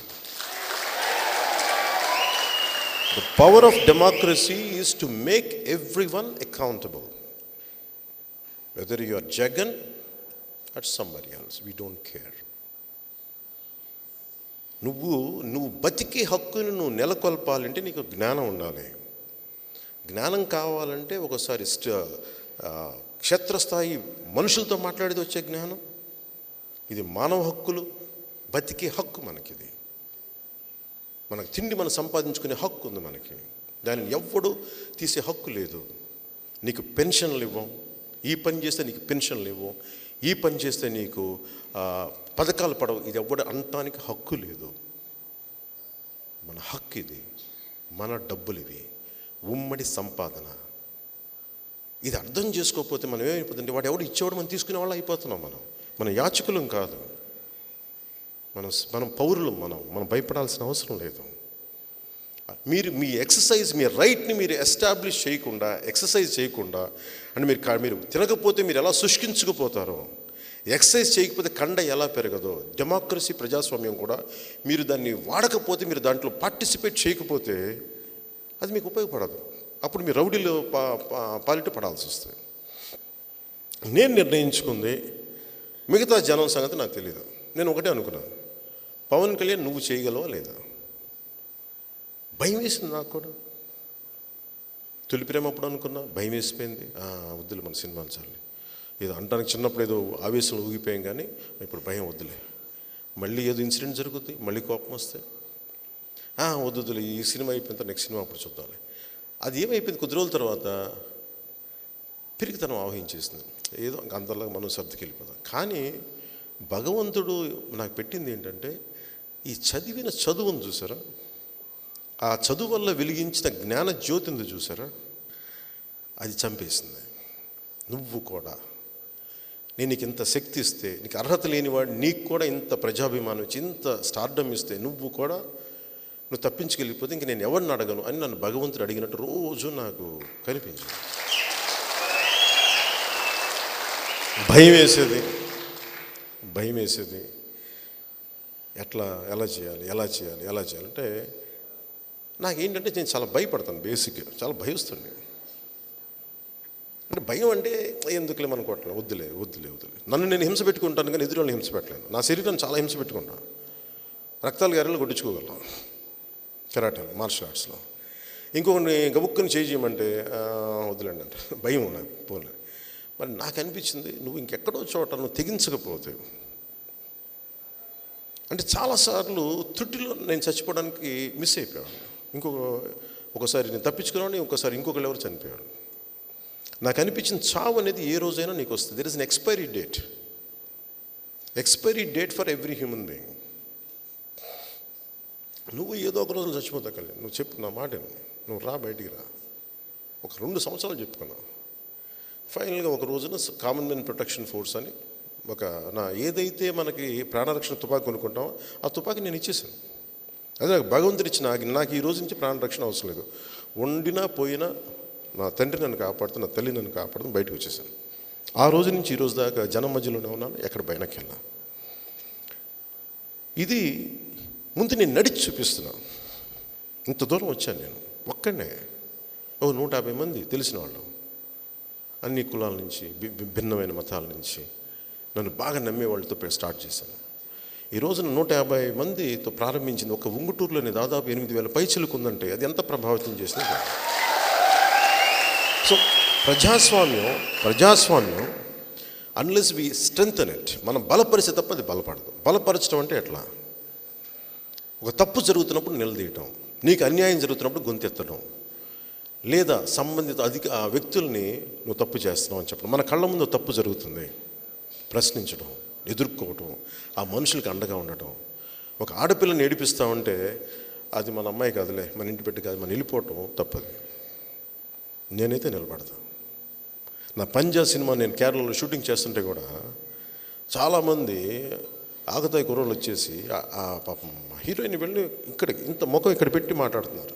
The power of democracy is to make everyone accountable. Whether you are Jagan or somebody else, we don't care. నువ్వు బతికే హక్కుని నువ్వు నెలకొల్పాలంటే నీకు జ్ఞానం ఉండాలి. జ్ఞానం కావాలంటే ఒకసారి క్షేత్రస్థాయి మనుషులతో మాట్లాడేది వచ్చే జ్ఞానం. ఇది మానవ హక్కులు, బతికే హక్కు మనకిది. మనకు తిండి మనం సంపాదించుకునే హక్కు ఉంది మనకి, దానిని ఎవ్వడు తీసే హక్కు లేదు. నీకు పెన్షన్లు ఇవ్వం, ఈ పని చేస్తే నీకు పెన్షన్లు ఇవ్వం, ఈ పని చేస్తే నీకు పథకాలు పడవు, ఇది ఎవ్వడు అనటానికి హక్కు లేదు. మన హక్కు ఇది, మన డబ్బులు ఇవి, ఉమ్మడి సంపాదన. ఇది అర్థం చేసుకోకపోతే మనం ఏమైపోతుందంటే, వాడు ఎవడు ఇచ్చేవాడు మనం తీసుకునే వాళ్ళు అయిపోతున్నాం. మనం యాచకులం కాదు, మనం పౌరులం. మనం భయపడాల్సిన అవసరం లేదు. మీరు మీ ఎక్సర్సైజ్, మీ రైట్ని మీరు ఎస్టాబ్లిష్ చేయకుండా, ఎక్సర్సైజ్ చేయకుండా, అంటే మీరు తినకపోతే మీరు ఎలా శుష్కించుకుపోతారో, ఎక్సర్సైజ్ చేయకపోతే కండ ఎలా పెరగదో, డెమోక్రసీ ప్రజాస్వామ్యం కూడా మీరు దాన్ని వాడకపోతే, మీరు దాంట్లో పార్టిసిపేట్ చేయకపోతే అది మీకు ఉపయోగపడదు. అప్పుడు మీరు రౌడీలో పాలిట పడాల్సి వస్తుంది. నేను నిర్ణయించుకుంది, మిగతా జనం సంగతి నాకు తెలియదు. నేను ఒకటే అనుకున్నాను, పవన్ కళ్యాణ్ నువ్వు చేయగలవా లేదా? భయం వేసింది నాకు కూడా. తొలి ప్రేమ అప్పుడు అనుకున్నా, భయం వేసిపోయింది. వద్దులే మన సినిమాలు చాలు, ఏదో అంటానికి చిన్నప్పుడు ఏదో ఆవేశంలో ఊగిపోయాం, కానీ ఇప్పుడు భయం వద్దులే. మళ్ళీ ఏదో ఇన్సిడెంట్ జరుగుతుంది, మళ్ళీ కోపం వస్తే వద్దులే, ఈ సినిమా అయిపోయిన తర్వాత నెక్స్ట్ సినిమా అప్పుడు చూద్దాం. అది ఏమైపోయింది, కొద్ది రోజుల తర్వాత పిరికితనం ఆవహించేసింది. ఏదో అంతలాగా మనం సర్దుకి వెళ్ళిపోతాం. కానీ భగవంతుడు నాకు పెట్టింది ఏంటంటే, ఈ చదివిన చదువును చూసారా, ఆ చదువు వల్ల వెలిగించిన జ్ఞాన జ్యోతి ఉంది చూసారా, అది చంపేసింది. నువ్వు కూడా, నేను నీకు ఇంత శక్తి ఇస్తే, నీకు అర్హత లేనివాడు నీకు కూడా ఇంత ప్రజాభిమానం ఇచ్చి ఇంత స్టార్డమ్ ఇస్తే, నువ్వు తప్పించుకెళ్ళిపోతే ఇంక నేను ఎవరిని అడగను అని నన్ను భగవంతుడు అడిగినట్టు రోజు నాకు కనిపించింది. భయం వేసేది ఎలా చేయాలి అంటే, నాకేంటంటే నేను చాలా భయపడతాను. బేసిక్గా చాలా భయస్తుంది. అంటే భయం అంటే ఎందుకులే అనుకోవట్లేదు, వద్దులే. నన్ను నేను హింస పెట్టుకుంటాను కానీ ఎదురు వాళ్ళని హింస పెట్టలేను. నా శరీరాన్ని చాలా హింస పెట్టుకుంటాను. రక్తాలు గారెలు కొట్టించుకోగలను కెరాటేలో, మార్షల్ ఆర్ట్స్లో. ఇంకొకరిని గబుక్కుని చేయమంటే వద్దులేండి అంటే భయం నాకు పోలే. మరి నాకు అనిపించింది, నువ్వు ఇంకెక్కడో చోట నువ్వు తెగించకపోతే, అంటే చాలాసార్లు త్రుటిలో నేను చచ్చిపోవడానికి మిస్ అయిపోయాను. ఒకసారి నేను తప్పించుకున్నాను, ఇంకోసారి ఇంకొకరు ఎవరు చనిపోయాడు. నాకు అనిపించింది, చావు అనేది ఏ రోజైనా నీకు వస్తుంది. There is an expiry date for every human being. నువ్వు ఏదో ఒక రోజులు చచ్చిపోతాకలే. నువ్వు చెప్పు, నా మాట నువ్వు రా, బయటికి రా. ఒక 2 సంవత్సరాలు చెప్పుకున్నావు. ఫైనల్గా ఒక రోజున కామన్ మెన్ ప్రొటెక్షన్ ఫోర్స్ అని ఏదైతే మనకి ప్రాణరక్షణ తుపాకీ కొనుక్కుంటామో ఆ తుపాకీ నేను ఇచ్చేసాను. అదే నాకు భగవంతుడు ఇచ్చిన నాకు ఈ రోజు నుంచి ప్రాణరక్షణ అవసరం లేదు. వండినా పోయినా నా తండ్రి నన్ను కాపాడుతూ, నా తల్లి నన్ను కాపాడుతూ బయటకు వచ్చేసాను. ఆ రోజు నుంచి ఈ రోజు దాకా జనం మధ్యలోనే ఉన్నాను, ఎక్కడ బయటకు వెళ్ళా. ఇది ముందు నేను నడిచి చూపిస్తున్నా. ఇంత దూరం వచ్చాను నేను ఒక్కడనే. 150 మంది తెలిసిన వాళ్ళు, అన్ని కులాల నుంచి, భిన్నమైన మతాల నుంచి, నన్ను బాగా నమ్మే వాళ్ళతో స్టార్ట్ చేశాను. ఈ రోజున 150 మందితో ప్రారంభించింది. ఒక ఉంగుటూరులోనే దాదాపు 8,000 పైచిలకు ఉందంటే అది ఎంత ప్రభావితం చేసింది. సో ప్రజాస్వామ్యం అన్లెస్ వి స్ట్రెంగ్తన్ ఇట్, మనం బలపరిస్తే తప్ప అది బలపడదు. బలపరచడం అంటే ఎట్లా? ఒక తప్పు జరుగుతున్నప్పుడు నిలదీయటం, నీకు అన్యాయం జరుగుతున్నప్పుడు గొంతెత్తడం, లేదా సంబంధిత వ్యక్తుల్ని నువ్వు తప్పు చేస్తున్నావు అని చెప్పడం. మన కళ్ళ ముందు తప్పు జరుగుతుంది, ప్రశ్నించడం, ఎదుర్కోవటం, ఆ మనుషులకు అండగా ఉండటం. ఒక ఆడపిల్లని ఏడిపిస్తామంటే అది మన అమ్మాయి కాదులే, మన ఇంటి పెట్టి కాదు, మనం వెళ్ళిపోవటం తప్పది. నేనైతే నిలబడతాను. నా పంజా సినిమా నేను కేరళలో షూటింగ్ చేస్తుంటే కూడా చాలామంది ఆగతాయి కుర్రోళ్ళు వచ్చేసి పాపం హీరోయిన్ వెళ్ళి ఇంత ముఖం ఇక్కడ పెట్టి మాట్లాడుతున్నారు.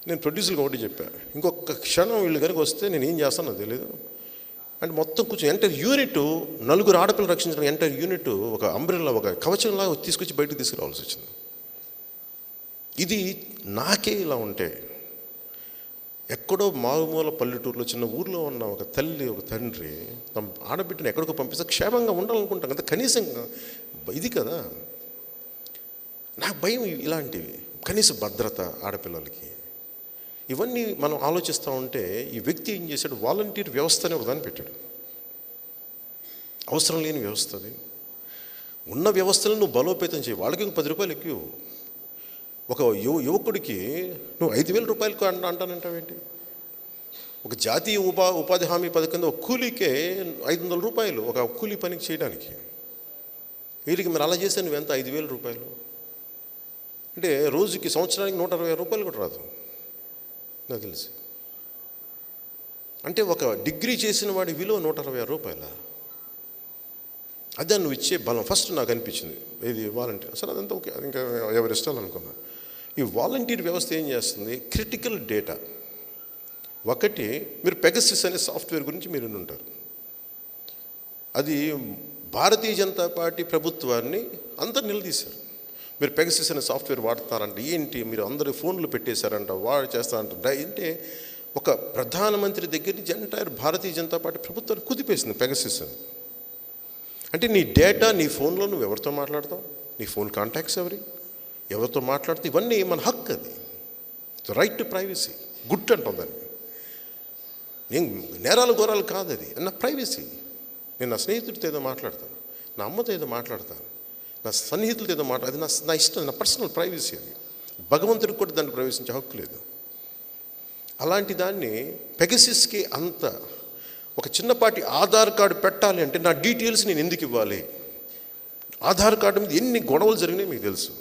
నేను ప్రొడ్యూసర్కి ఒకటి చెప్పాను, ఇంకొక క్షణం వీళ్ళు కనుక వస్తే నేను ఏం చేస్తానో తెలియదు అంటే మొత్తం కూర్చొని ఎంటైర్ యూనిట్, 4 ఆడపిల్లలు రక్షించడానికి ఎంటైర్ యూనిట్ ఒక అంబ్రెల్లా, ఒక కవచంలాగా తీసుకొచ్చి బయటకు తీసుకురావాల్సి వచ్చింది. ఇది నాకే ఇలా ఉంటే, ఎక్కడో మారుమూల పల్లెటూరులో చిన్న ఊర్లో ఉన్న ఒక తల్లి, ఒక తండ్రి తమ ఆడబిడ్డను ఎక్కడికో పంపిస్తే క్షేమంగా ఉండాలనుకుంటాం కదా, కనీసం ఇది కదా. నాకు భయం ఇలాంటివి, కనీస భద్రత ఆడపిల్లలకి. ఇవన్నీ మనం ఆలోచిస్తూ ఉంటే ఈ వ్యక్తి ఏం చేశాడు, వాలంటీర్ వ్యవస్థ అని ఒకదాన్ని పెట్టాడు. అవసరం లేని వ్యవస్థ అది. ఉన్న వ్యవస్థలను నువ్వు బలోపేతం చేయి. వాళ్ళకి 10 రూపాయలు ఎక్కువ. ఒక యువకుడికి నువ్వు 5,000 రూపాయలకు అంటానంటావేంటి? ఒక జాతీయ ఉపాధి హామీ పథకం ఒక కూలీకే 500 రూపాయలు ఒక కూలీ పనికి చేయడానికి. వీరికి మరి అలా చేస్తే నువ్వెంత? 5,000 రూపాయలు అంటే రోజుకి, సంవత్సరానికి 160 రూపాయలు కూడా రాదు నాకు తెలిసి. అంటే ఒక డిగ్రీ చేసిన వాడి విలువ 160 రూపాయల. అదే నువ్వు ఇచ్చే బలం. ఫస్ట్ నాకు అనిపించింది ఇది వాలంటీర్. అసలు అదంతా ఓకే, అది ఇంకా ఎవరి ఇష్టాలు అనుకున్నా. ఈ వాలంటీర్ వ్యవస్థ ఏం చేస్తుంది, క్రిటికల్ డేటా. ఒకటి, మీరు పెగసిస్ అనే సాఫ్ట్వేర్ గురించి మీరు ఉంటారు. అది భారతీయ జనతా పార్టీ ప్రభుత్వాన్ని అందరు నిలదీశారు. మీరు పెగసిస్ అనే సాఫ్ట్వేర్ వాడుతున్నారంటే ఏంటి, మీరు అందరూ ఫోన్లు పెట్టేశారంట, వాడు చేస్తారంట. అంటే ఒక ప్రధానమంత్రి దగ్గర నుంచి ఎంటైర్ భారతీయ జనతా పార్టీ ప్రభుత్వాన్ని కుదిపేసింది పెగసిస్ అని. అంటే నీ డేటా, నీ ఫోన్లో నువ్వు ఎవరితో మాట్లాడతావు, నీ ఫోన్ కాంటాక్ట్స్ ఎవరితో మాట్లాడితే ఇవన్నీ మన హక్కు. అది రైట్ టు ప్రైవసీ, గుడ్ అంటాం దాన్ని. నేను నేరాలు ఘోరాలు కాదు, అది నా ప్రైవసీ. నేను నా స్నేహితుడితో ఏదో మాట్లాడతాను, నా అమ్మతో ఏదో మాట్లాడతాను, నా సన్నిహితులతో ఏదో అది నా ఇష్టం, నా పర్సనల్ ప్రైవసీ. అది భగవంతుడికి కూడా దాన్ని ప్రవేశించే హక్కు లేదు. అలాంటి దాన్ని పెగసిస్కి అంత ఒక చిన్నపాటి ఆధార్ కార్డు పెట్టాలి అంటే నా డీటెయిల్స్ నేను ఎందుకు ఇవ్వాలి? ఆధార్ కార్డు మీద ఎన్ని గొడవలు జరిగినాయి మీకు తెలుసు.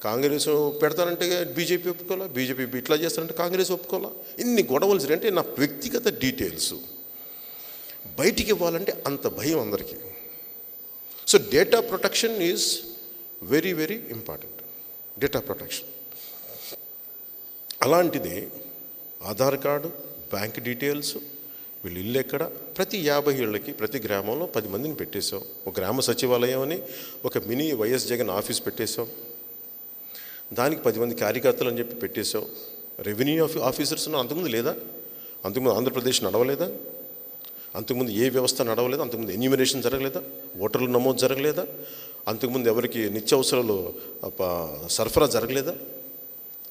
కాంగ్రెస్ పెడతానంటే బీజేపీ ఒప్పుకోవాలా, బీజేపీ ఇట్లా చేస్తారంటే కాంగ్రెస్ ఒప్పుకోవాలా. ఇన్ని గొడవలు జరిగి అంటే నా వ్యక్తిగత డీటెయిల్స్ బయటికి ఇవ్వాలంటే అంత భయం అందరికీ. So data protection is very very important. Data protection అలాంటిది ఆధార్ కార్డు, బ్యాంక్ డీటెయిల్స్, వీళ్ళు ఇల్లు ఎక్కడ, ప్రతి 50 ఏళ్ళకి ప్రతి గ్రామంలో 10 మందిని పెట్టేశాం. ఒక గ్రామ సచివాలయం అని ఒక మినీ వైఎస్ జగన్ ఆఫీస్ పెట్టేశాం. దానికి 10 మంది కార్యకర్తలు అని చెప్పి పెట్టేశాం. రెవెన్యూ ఆఫీసర్స్ అంతకుముందు లేదా? అంతకుముందు ఆంధ్రప్రదేశ్ నడవలేదా? అంతకుముందు ఏ వ్యవస్థ నడవలేదా? అంతకుముందు ఎన్యూమరేషన్ జరగలేదా? ఓటర్లు నమోదు జరగలేదా? అంతకుముందు ఎవరికి నిత్యావసరాలు సరఫరా జరగలేదా?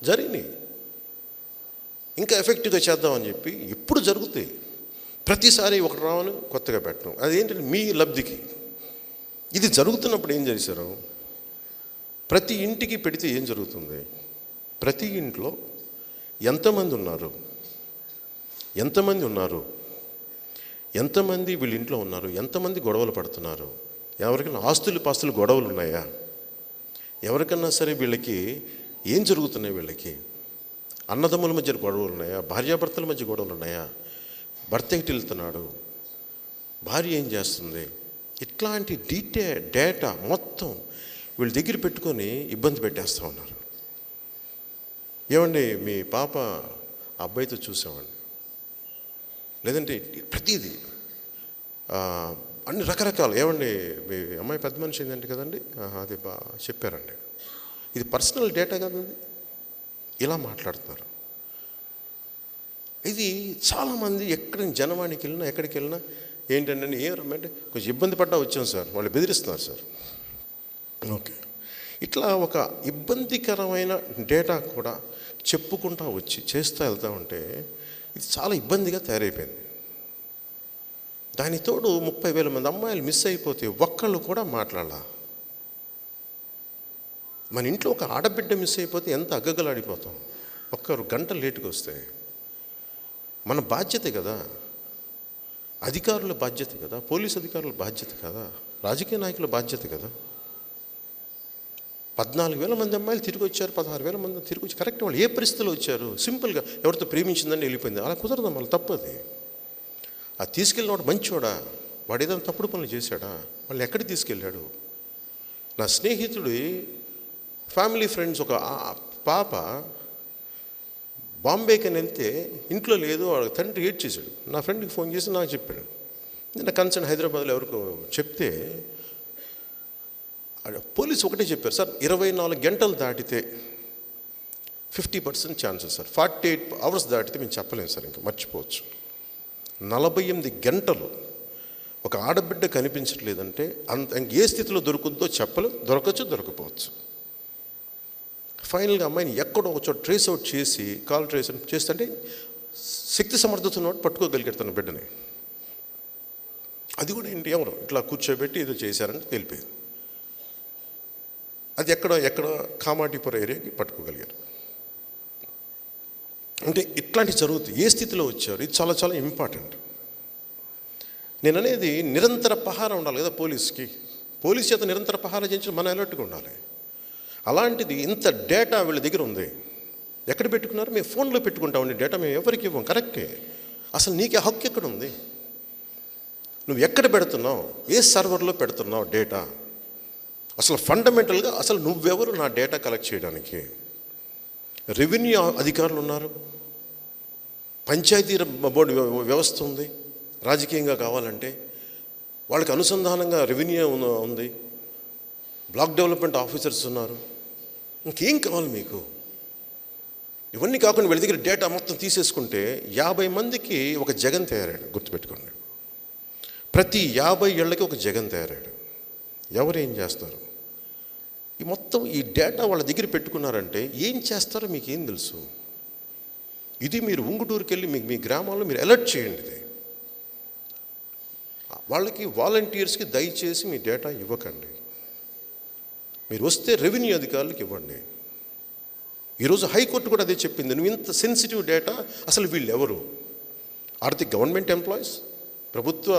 జరిగినాయి. ఇంకా ఎఫెక్టివ్గా చేద్దామని చెప్పి ఎప్పుడు జరుగుతాయి. ప్రతిసారి ఒకటి రావని కొత్తగా పెట్టడం, అదేంటంటే మీ లబ్ధికి. ఇది జరుగుతున్నప్పుడు ఏం చేశారు? ప్రతి ఇంటికి పెడితే ఏం జరుగుతుంది? ప్రతి ఇంట్లో ఎంతమంది ఉన్నారు, ఎంతమంది వీళ్ళ ఇంట్లో ఉన్నారు, ఎంతమంది గొడవలు పడుతున్నారు, ఎవరికైనా ఆస్తులు పాస్తులు గొడవలు ఉన్నాయా, ఎవరికన్నా సరే వీళ్ళకి ఏం జరుగుతున్నాయి, వీళ్ళకి అన్నదమ్ముల మధ్య గొడవలు ఉన్నాయా, భార్యాభర్తల మధ్య గొడవలు ఉన్నాయా, భర్త ఎటు వెళ్తున్నాడు, భార్య ఏం చేస్తుంది, ఇట్లాంటి డేటా మొత్తం వీళ్ళ దగ్గర పెట్టుకొని ఇబ్బంది పెట్టేస్తూ ఉన్నారు. ఏమండి మీ పాప అబ్బాయితో చూసామండి, లేదంటే ప్రతిదీ అన్ని రకరకాలు. ఏమండి మీ అమ్మాయి పెద్ద మనిషి ఏంటంటే కదండి, అది చెప్పారండి, ఇది పర్సనల్ డేటా కదండి, ఇలా మాట్లాడుతున్నారు. ఇది చాలామంది ఎక్కడ జనవాణికి వెళ్ళినా ఎక్కడికి వెళ్ళినా ఏంటంటే ఏమంటే కొంచెం ఇబ్బంది పడ్డా వచ్చాం సార్, వాళ్ళు బెదిరిస్తున్నారు సార్. ఓకే, ఇట్లా ఒక ఇబ్బందికరమైన డేటా కూడా చెప్పుకుంటా వచ్చి చేస్తూ వెళ్తూ ఉంటే ఇది చాలా ఇబ్బందిగా తయారైపోయింది. దాని తోడు 30,000 మంది అమ్మాయిలు మిస్ అయిపోతే ఒక్కళ్ళు కూడా మాట్లాడాల. మన ఇంట్లో ఒక ఆడబిడ్డ మిస్ అయిపోతే ఎంత అగ్గగలాడిపోతాం. ఒక్కరు గంట లేటుగా వస్తే మన బాధ్యత కదా, అధికారుల బాధ్యత కదా, పోలీస్ అధికారుల బాధ్యత కదా, రాజకీయ నాయకుల బాధ్యత కదా. 14,000 మంది అమ్మాయిలు తిరిగి వచ్చారు, 16,000 మంది తిరిగి వచ్చి కరెక్ట్. వాళ్ళు ఏ పరిస్థితుల్లో వచ్చారు? సింపుల్గా ఎవరితో ప్రేమించిందని వెళ్ళిపోయింది, అలా కుదరదు. మళ్ళీ తప్పది. అది తీసుకెళ్ళినవాడు మంచోడా, వాడు ఏదైనా తప్పుడు పనులు చేశాడా, వాళ్ళు ఎక్కడికి తీసుకెళ్ళాడు? నా స్నేహితుడి ఫ్యామిలీ ఫ్రెండ్స్ ఒక పాప బాంబేకి అని వెళ్తే ఇంట్లో లేదు, వాడు తండ్రి ఏడ్ చేశాడు. నా ఫ్రెండ్కి ఫోన్ చేసి నాకు చెప్పాడు. నిన్న కన్సర్న్ హైదరాబాద్లో ఎవరికో చెప్తే పోలీసు ఒకటే చెప్పారు, సార్ 24 గంటలు దాటితే 50% ఛాన్సెస్ సార్, 48 అవర్స్ దాటితే మేము చెప్పలేము సార్, ఇంకా మర్చిపోవచ్చు. 48 గంటలు ఒక ఆడబిడ్డ కనిపించట్లేదంటే అంత ఏ స్థితిలో దొరుకుద్దో చెప్పలేం, దొరకపోవచ్చు. ఫైనల్గా అమ్మాయిని ఎక్కడో ఒక చోట ట్రేస్ అవుట్ చేసి కాల్ ట్రేస్ చేస్తుంటే శక్తి సమర్థత ఉన్నవాడు పట్టుకోగలిగాడు తన బిడ్డని. అది కూడా ఏంటి, ఎవరు ఇట్లా కూర్చోబెట్టి ఏదో చేశారని తెలిపోయింది. అది ఎక్కడ కామాటిపుర ఏరియాకి పట్టుకోగలిగారు. అంటే ఇట్లాంటివి జరుగుతాయి. ఏ స్థితిలో వచ్చారు, ఇది చాలా చాలా ఇంపార్టెంట్. నేను అనేది నిరంతర పహారా ఉండాలి కదా పోలీస్కి. పోలీస్ చేత నిరంతర పహారా చేయించి మనం అలర్ట్గా ఉండాలి. అలాంటిది ఇంత డేటా వీళ్ళ దగ్గర ఉంది. ఎక్కడ పెట్టుకున్నారు? మేము ఫోన్లో పెట్టుకుంటామండి డేటా, మేము ఎవరికి ఇవ్వం. కరెక్టే. అసలు నీకే హక్కు ఎక్కడ ఉంది? నువ్వు ఎక్కడ పెడుతున్నావు, ఏ సర్వర్లో పెడుతున్నావు డేటా? అసలు ఫండమెంటల్గా అసలు నువ్వెవరు నా డేటా కలెక్ట్ చేయడానికి? రెవెన్యూ అధికారులు ఉన్నారు, పంచాయతీ బోర్డు వ్యవస్థ ఉంది. రాజకీయంగా కావాలంటే వాళ్ళకి అనుసంధానంగా రెవెన్యూ ఉంది, బ్లాక్ డెవలప్మెంట్ ఆఫీసర్స్ ఉన్నారు. ఇంకేం కావాలి మీకు? ఇవన్నీ కాకుండా వీళ్ళ దగ్గర డేటా మొత్తం తీసేసుకుంటే 50 మందికి ఒక జగన్ తయారాడు. గుర్తుపెట్టుకోండి, ప్రతి 50 ఏళ్ళకి ఒక జగన్ తయారాడు. ఎవరు ఏం చేస్తారు? ఈ మొత్తం ఈ డేటా వాళ్ళ దగ్గర పెట్టుకున్నారంటే ఏం చేస్తారో మీకు ఏం తెలుసు? ఇది మీరు ఉంగుటూరుకి వెళ్ళి మీ గ్రామాల్లో మీరు అలర్ట్ చేయండి. ఇది వాళ్ళకి వాలంటీర్స్కి దయచేసి మీ డేటా ఇవ్వకండి. మీరు వస్తే రెవెన్యూ అధికారులకు ఇవ్వండి. ఈరోజు హైకోర్టు కూడా అదే చెప్పింది. నువ్వు ఇంత సెన్సిటివ్ డేటా, అసలు వీళ్ళు ఎవరు? ఆర్ ది గవర్నమెంట్ ఎంప్లాయీస్, ప్రభుత్వ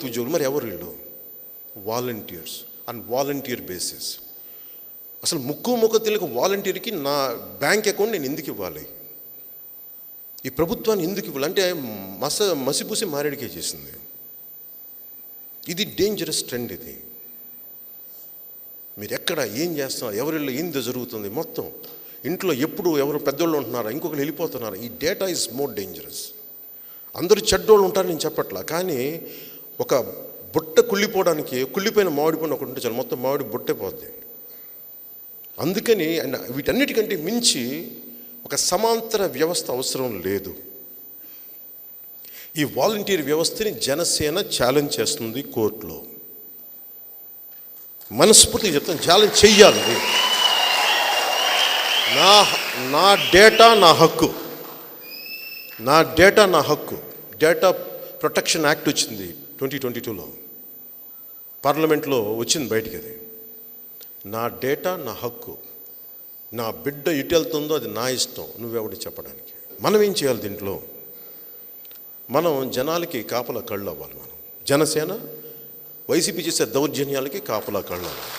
ఉద్యోగులు మరి ఎవరు వీళ్ళు? Volunteers and volunteer basis. అసలు ముక్కు తెలియక వాలంటీర్కి నా బ్యాంక్ అకౌంట్ నేను ఎందుకు ఇవ్వాలి? ఈ ప్రభుత్వాన్ని ఎందుకు ఇవ్వాలి? అంటే మసిపూసి మారేడికే చేసింది. ఇది డేంజరస్ ట్రెండ్. ఇది మీరు ఎక్కడ ఏం చేస్తున్నారు, ఎవరిలో ఏం జరుగుతుంది, మొత్తం ఇంట్లో ఎప్పుడు ఎవరు పెద్దోళ్ళు ఉంటున్నారా, ఇంకొకరు వెళ్ళిపోతున్నారా, ఈ డేటా ఈజ్ మోర్ డేంజరస్. అందరూ చెడ్డోళ్ళు ఉంటారు నేను చెప్పట్లా, కానీ ఒక బుట్ట కుళ్ళిపోయిన మామిడి పండు ఒకటి ఉంటే చాలు, మొత్తం మామిడి బుట్టే పోద్ది. అందుకని వీటన్నిటికంటే మించి ఒక సమాంతర వ్యవస్థ అవసరం లేదు. ఈ వాలంటీర్ వ్యవస్థని జనసేన ఛాలెంజ్ చేస్తుంది కోర్టులో. మనస్ఫూర్తిగా చెప్తాను, ఛాలెంజ్ చెయ్యాలి. నా డేటా నా హక్కు, డేటా ప్రొటెక్షన్ యాక్ట్ వచ్చింది 2022లో, పార్లమెంట్లో వచ్చింది బయటికి. అది నా డేటా నా హక్కు, నా బిడ్డ ఇటు వెళ్తుందో అది నా ఇష్టం, నువ్వెవడి చెప్పడానికి. మనం ఏం చేయాలి దీంట్లో? మనం జనాలకి కాపలా కళ్ళు అవ్వాలి. మనం జనసేన వైసీపీ చేసే దౌర్జన్యాలకి కాపలా కళ్ళు అవ్వాలి.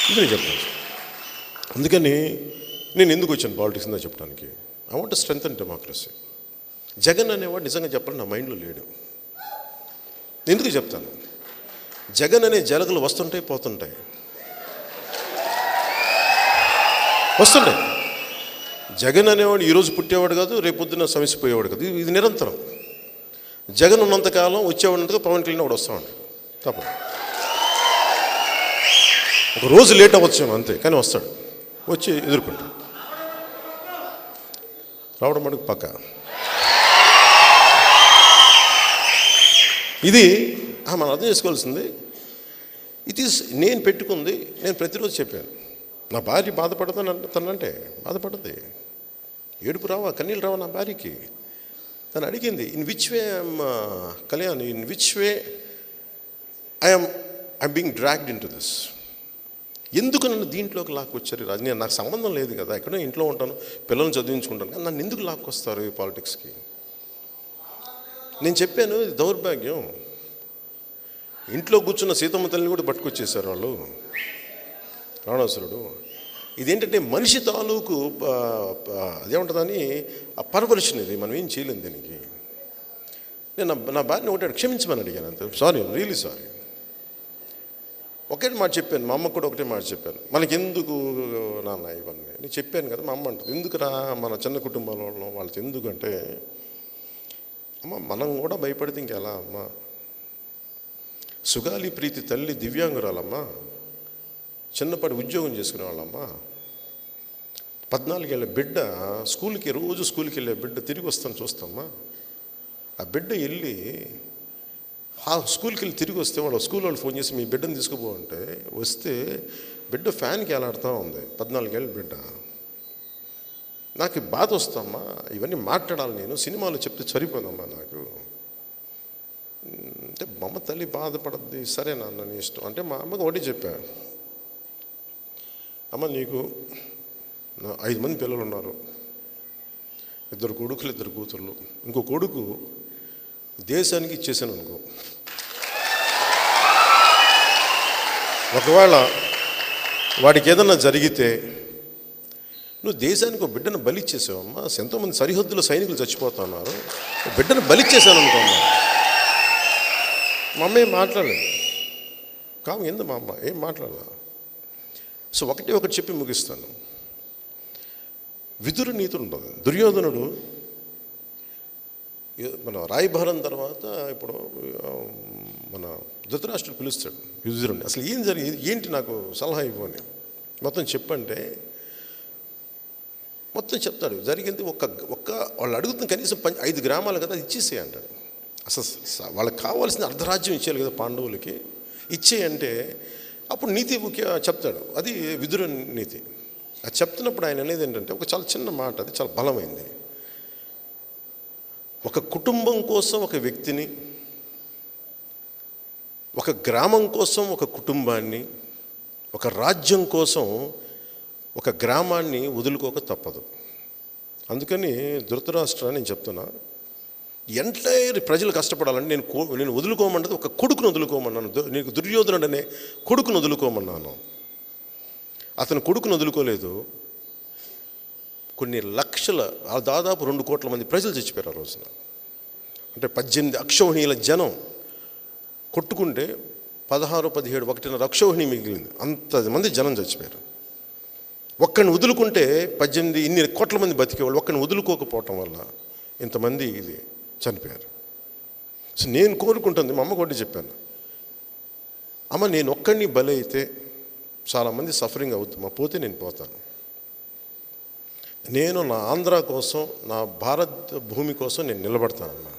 ఇది నేను చెప్తాను. అందుకని నేను ఎందుకు వచ్చాను పాలిటిక్స్ ఉందా చెప్పడానికి? I want to strengthen democracy. Jagan అనేవాడు నిజంగా చెప్పాలని నా మైండ్లో లేడు. ఎందుకు చెప్తాను? జగన్ అనే జలగలు వస్తుంటాయి, పోతుంటాయి. జగన్ అనేవాడు ఈరోజు పుట్టేవాడు కాదు, రేపొద్దున సమసిపోయేవాడు కాదు. ఇది నిరంతరం. జగన్ ఉన్నంతకాలం వచ్చేవాడినంతగా పవన్ కళ్యాణ్ వాడు వస్తూ ఉంటాడు. తప్ప ఒక రోజు లేట్ అవ్వచ్చేమో అంతే, కానీ వస్తాడు, వచ్చి ఎదుర్కొంటాడు. రావడం మనకు పక్క. ఇది మనం అర్థం చేసుకోవాల్సింది. ఇట్ ఈస్ నేను పెట్టుకుంది. నేను ప్రతిరోజు చెప్పాను, నా భార్య బాధపడతాను తనంటే బాధపడద్ది, ఏడుపు రావా, కన్నీళ్ళు రావా నా భార్యకి. తను అడిగింది, in which way Kalyan, in which way I'm being dragged in to this. ఎందుకు నన్ను దీంట్లోకి లాక్కొచ్చారు? నేను నాకు సంబంధం లేదు కదా, ఎక్కడో ఇంట్లో ఉంటాను, పిల్లల్ని చదివించుకుంటాను, కానీ నన్ను ఎందుకు లాక్కొస్తారు ఈ పాలిటిక్స్కి? నేను చెప్పాను, ఇది దౌర్భాగ్యం. ఇంట్లో కూర్చున్న సీతమ్మ తల్లిని కూడా పట్టుకొచ్చేసారు వాళ్ళు, రావణాసురుడు. ఇదేంటంటే మనిషి తాలూకు అదేముంటుందని ఆ పర్వర్షన్. ఇది మనం ఏం చేయలేము దీనికి. నేను నా భార్యని ఒకటి క్షమించమని అడిగాను అంతే. Sorry, really sorry. ఒకటే మాట చెప్పాను, మా అమ్మకు కూడా ఒకటే మాట చెప్పాను, మనకెందుకు నాన్న ఇవన్నీ. నేను చెప్పాను కదా, మా అమ్మ అంటుంది, ఎందుకురా మన చిన్న కుటుంబాల వాళ్ళకి ఎందుకంటే, అమ్మ మనం కూడా భయపడితే ఇంకెలా అమ్మ. సుగాలి ప్రీతి తల్లి దివ్యాంగురాలమ్మా, చిన్నపాటి ఉద్యోగం చేసుకునే వాళ్ళమ్మా, 14 ఏళ్ళ బిడ్డ రోజు స్కూల్కి వెళ్ళే బిడ్డ తిరిగి వస్తాను చూస్తామ్మా. ఆ బిడ్డ వెళ్ళి ఆ స్కూల్కి వెళ్ళి తిరిగి వస్తే స్కూల్ వాళ్ళు ఫోన్ చేసి మీ బిడ్డను తీసుకుపోవంటే వస్తే బిడ్డ ఫ్యాన్కి ఎలాడుతూ ఉంది, 14 ఏళ్ళ బిడ్డ. నాకు బాధ వస్తామ్మా, ఇవన్నీ మాట్లాడాలి నేను, సినిమాలో చెప్తే సరిపోదమ్మా నాకు అంటే. మా అమ్మ తల్లి బాధపడద్ది, సరే నాన్న నీ ఇష్టం అంటే. మా అమ్మకి ఒకటి చెప్పా, అమ్మ నీకు 5 మంది పిల్లలు ఉన్నారు, 2 కొడుకులు 2 కూతుర్లు, ఇంకో కొడుకు దేశానికి ఇచ్చేసాను అనుకో, ఒకవేళ వాడికి ఏదన్నా జరిగితే నువ్వు దేశానికి ఒక బిడ్డను బలిచ్చేసావమ్మా. ఎంతోమంది సరిహద్దులో సైనికులు చచ్చిపోతున్నారు, బిడ్డను బలిచ్చేసాను అనుకోమ్మా. మా అమ్మ ఏం మాట్లాడలేదు, కాము ఎందు మా అమ్మ ఏం మాట్లాడాల. సో ఒకటి చెప్పి ముగిస్తాను. విదురు నీతి ఉంటుంది. దుర్యోధనుడు మన రాయభారం తర్వాత ఇప్పుడు మన ధృతరాష్ట్రుడు పిలుస్తాడు విదురుని, అసలు ఏం జరిగింది ఏంటి నాకు సలహా ఇవ్వని మొత్తం చెప్పంటే మొత్తం చెప్తాడు. జరిగింది ఒక్క వాళ్ళు అడుగుతున్న కనీసం 5 గ్రామాలు కదా ఇచ్చేసేయి అంటాడు. అసలు వాళ్ళకి కావాల్సిన అర్ధరాజ్యం ఇచ్చేయాలి కదా పాండవులకి, ఇచ్చేయంటే అప్పుడు నీతి చెప్తాడు. అది విదుర నీతి. అది చెప్తున్నప్పుడు ఆయన అనేది ఏంటంటే ఒక చాలా చిన్న మాట, అది చాలా బలమైంది. ఒక కుటుంబం కోసం ఒక వ్యక్తిని, ఒక గ్రామం కోసం ఒక కుటుంబాన్ని, ఒక రాజ్యం కోసం ఒక గ్రామాన్ని వదులుకోక తప్పదు. అందుకని ధృతరాష్ట్ర నేను చెప్తున్నా, ఎంటైర్ ప్రజలు కష్టపడాలని నేను వదులుకోమన్నది ఒక కొడుకును వదులుకోమన్నాను. నీకు దుర్యోధనుడు అనే కొడుకును వదులుకోమన్నాను. అతను కొడుకును వదులుకోలేదు. కొన్ని లక్షల, దాదాపు 2 కోట్ల మంది ప్రజలు చచ్చిపోయారు ఆ రోజున. అంటే 18 అక్షౌహిణీల జనం కొట్టుకుంటే 16, 17, 1.5 అక్షౌహిణి మిగిలింది. అంతమంది జనం చచ్చిపోయారు. ఒక్కడిని వదులుకుంటే 18 ఇన్ని కోట్ల మంది బతికేవాళ్ళు. ఒక్కడిని వదులుకోకపోవటం వల్ల ఇంతమంది ఇది చనిపోయారు. సో నేను కోరుకుంటుంది, మా అమ్మ కూడా చెప్పాను, అమ్మ నేను ఒక్కడిని బలి అయితే చాలామంది సఫరింగ్ అవుతుంది, పోతే నేను పోతాను. నేను నా ఆంధ్ర కోసం, నా భారత్ భూమి కోసం నేను నిలబడతానమ్మా.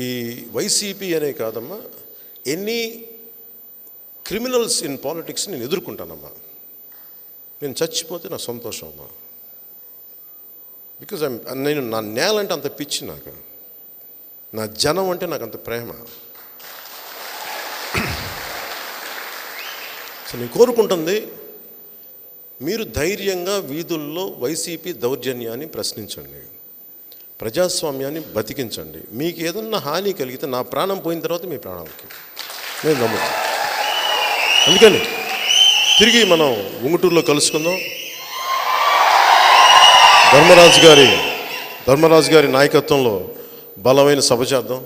ఈ వైసీపీ అనే కాదమ్మా, ఎనీ క్రిమినల్స్ ఇన్ పాలిటిక్స్ నేను ఎదుర్కొంటానమ్మా. నేను చచ్చిపోతే నా సంతోషం అమ్మా. బికాజ్ నేను నా నేల అంటే అంత పిచ్చి, నాకు నా జనం అంటే నాకు అంత ప్రేమ. సో నేను కోరుకుంటుంది, మీరు ధైర్యంగా వీధుల్లో వైసీపీ దౌర్జన్యాన్ని ప్రశ్నించండి, ప్రజాస్వామ్యాన్ని బతికించండి. మీకు ఏదన్నా హాని కలిగితే నా ప్రాణం పోయిన తర్వాత మీ ప్రాణాలకి నేను నమ్ముతాను. అందుకని తిరిగి మనం ఉంగుటూరులో కలుసుకుందాం. ధర్మరాజు గారి నాయకత్వంలో బలమైన సభ చేద్దాం,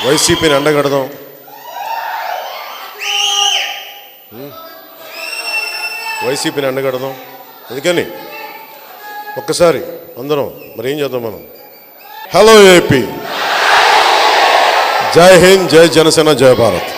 వైసీపీని ఎండగడదాం. అందుకని ఒక్కసారి అందరం మరి ఏం చేద్దాం మనం. హలో ఏపీ, జై హింద్, జై జనసేన, జై భారత్.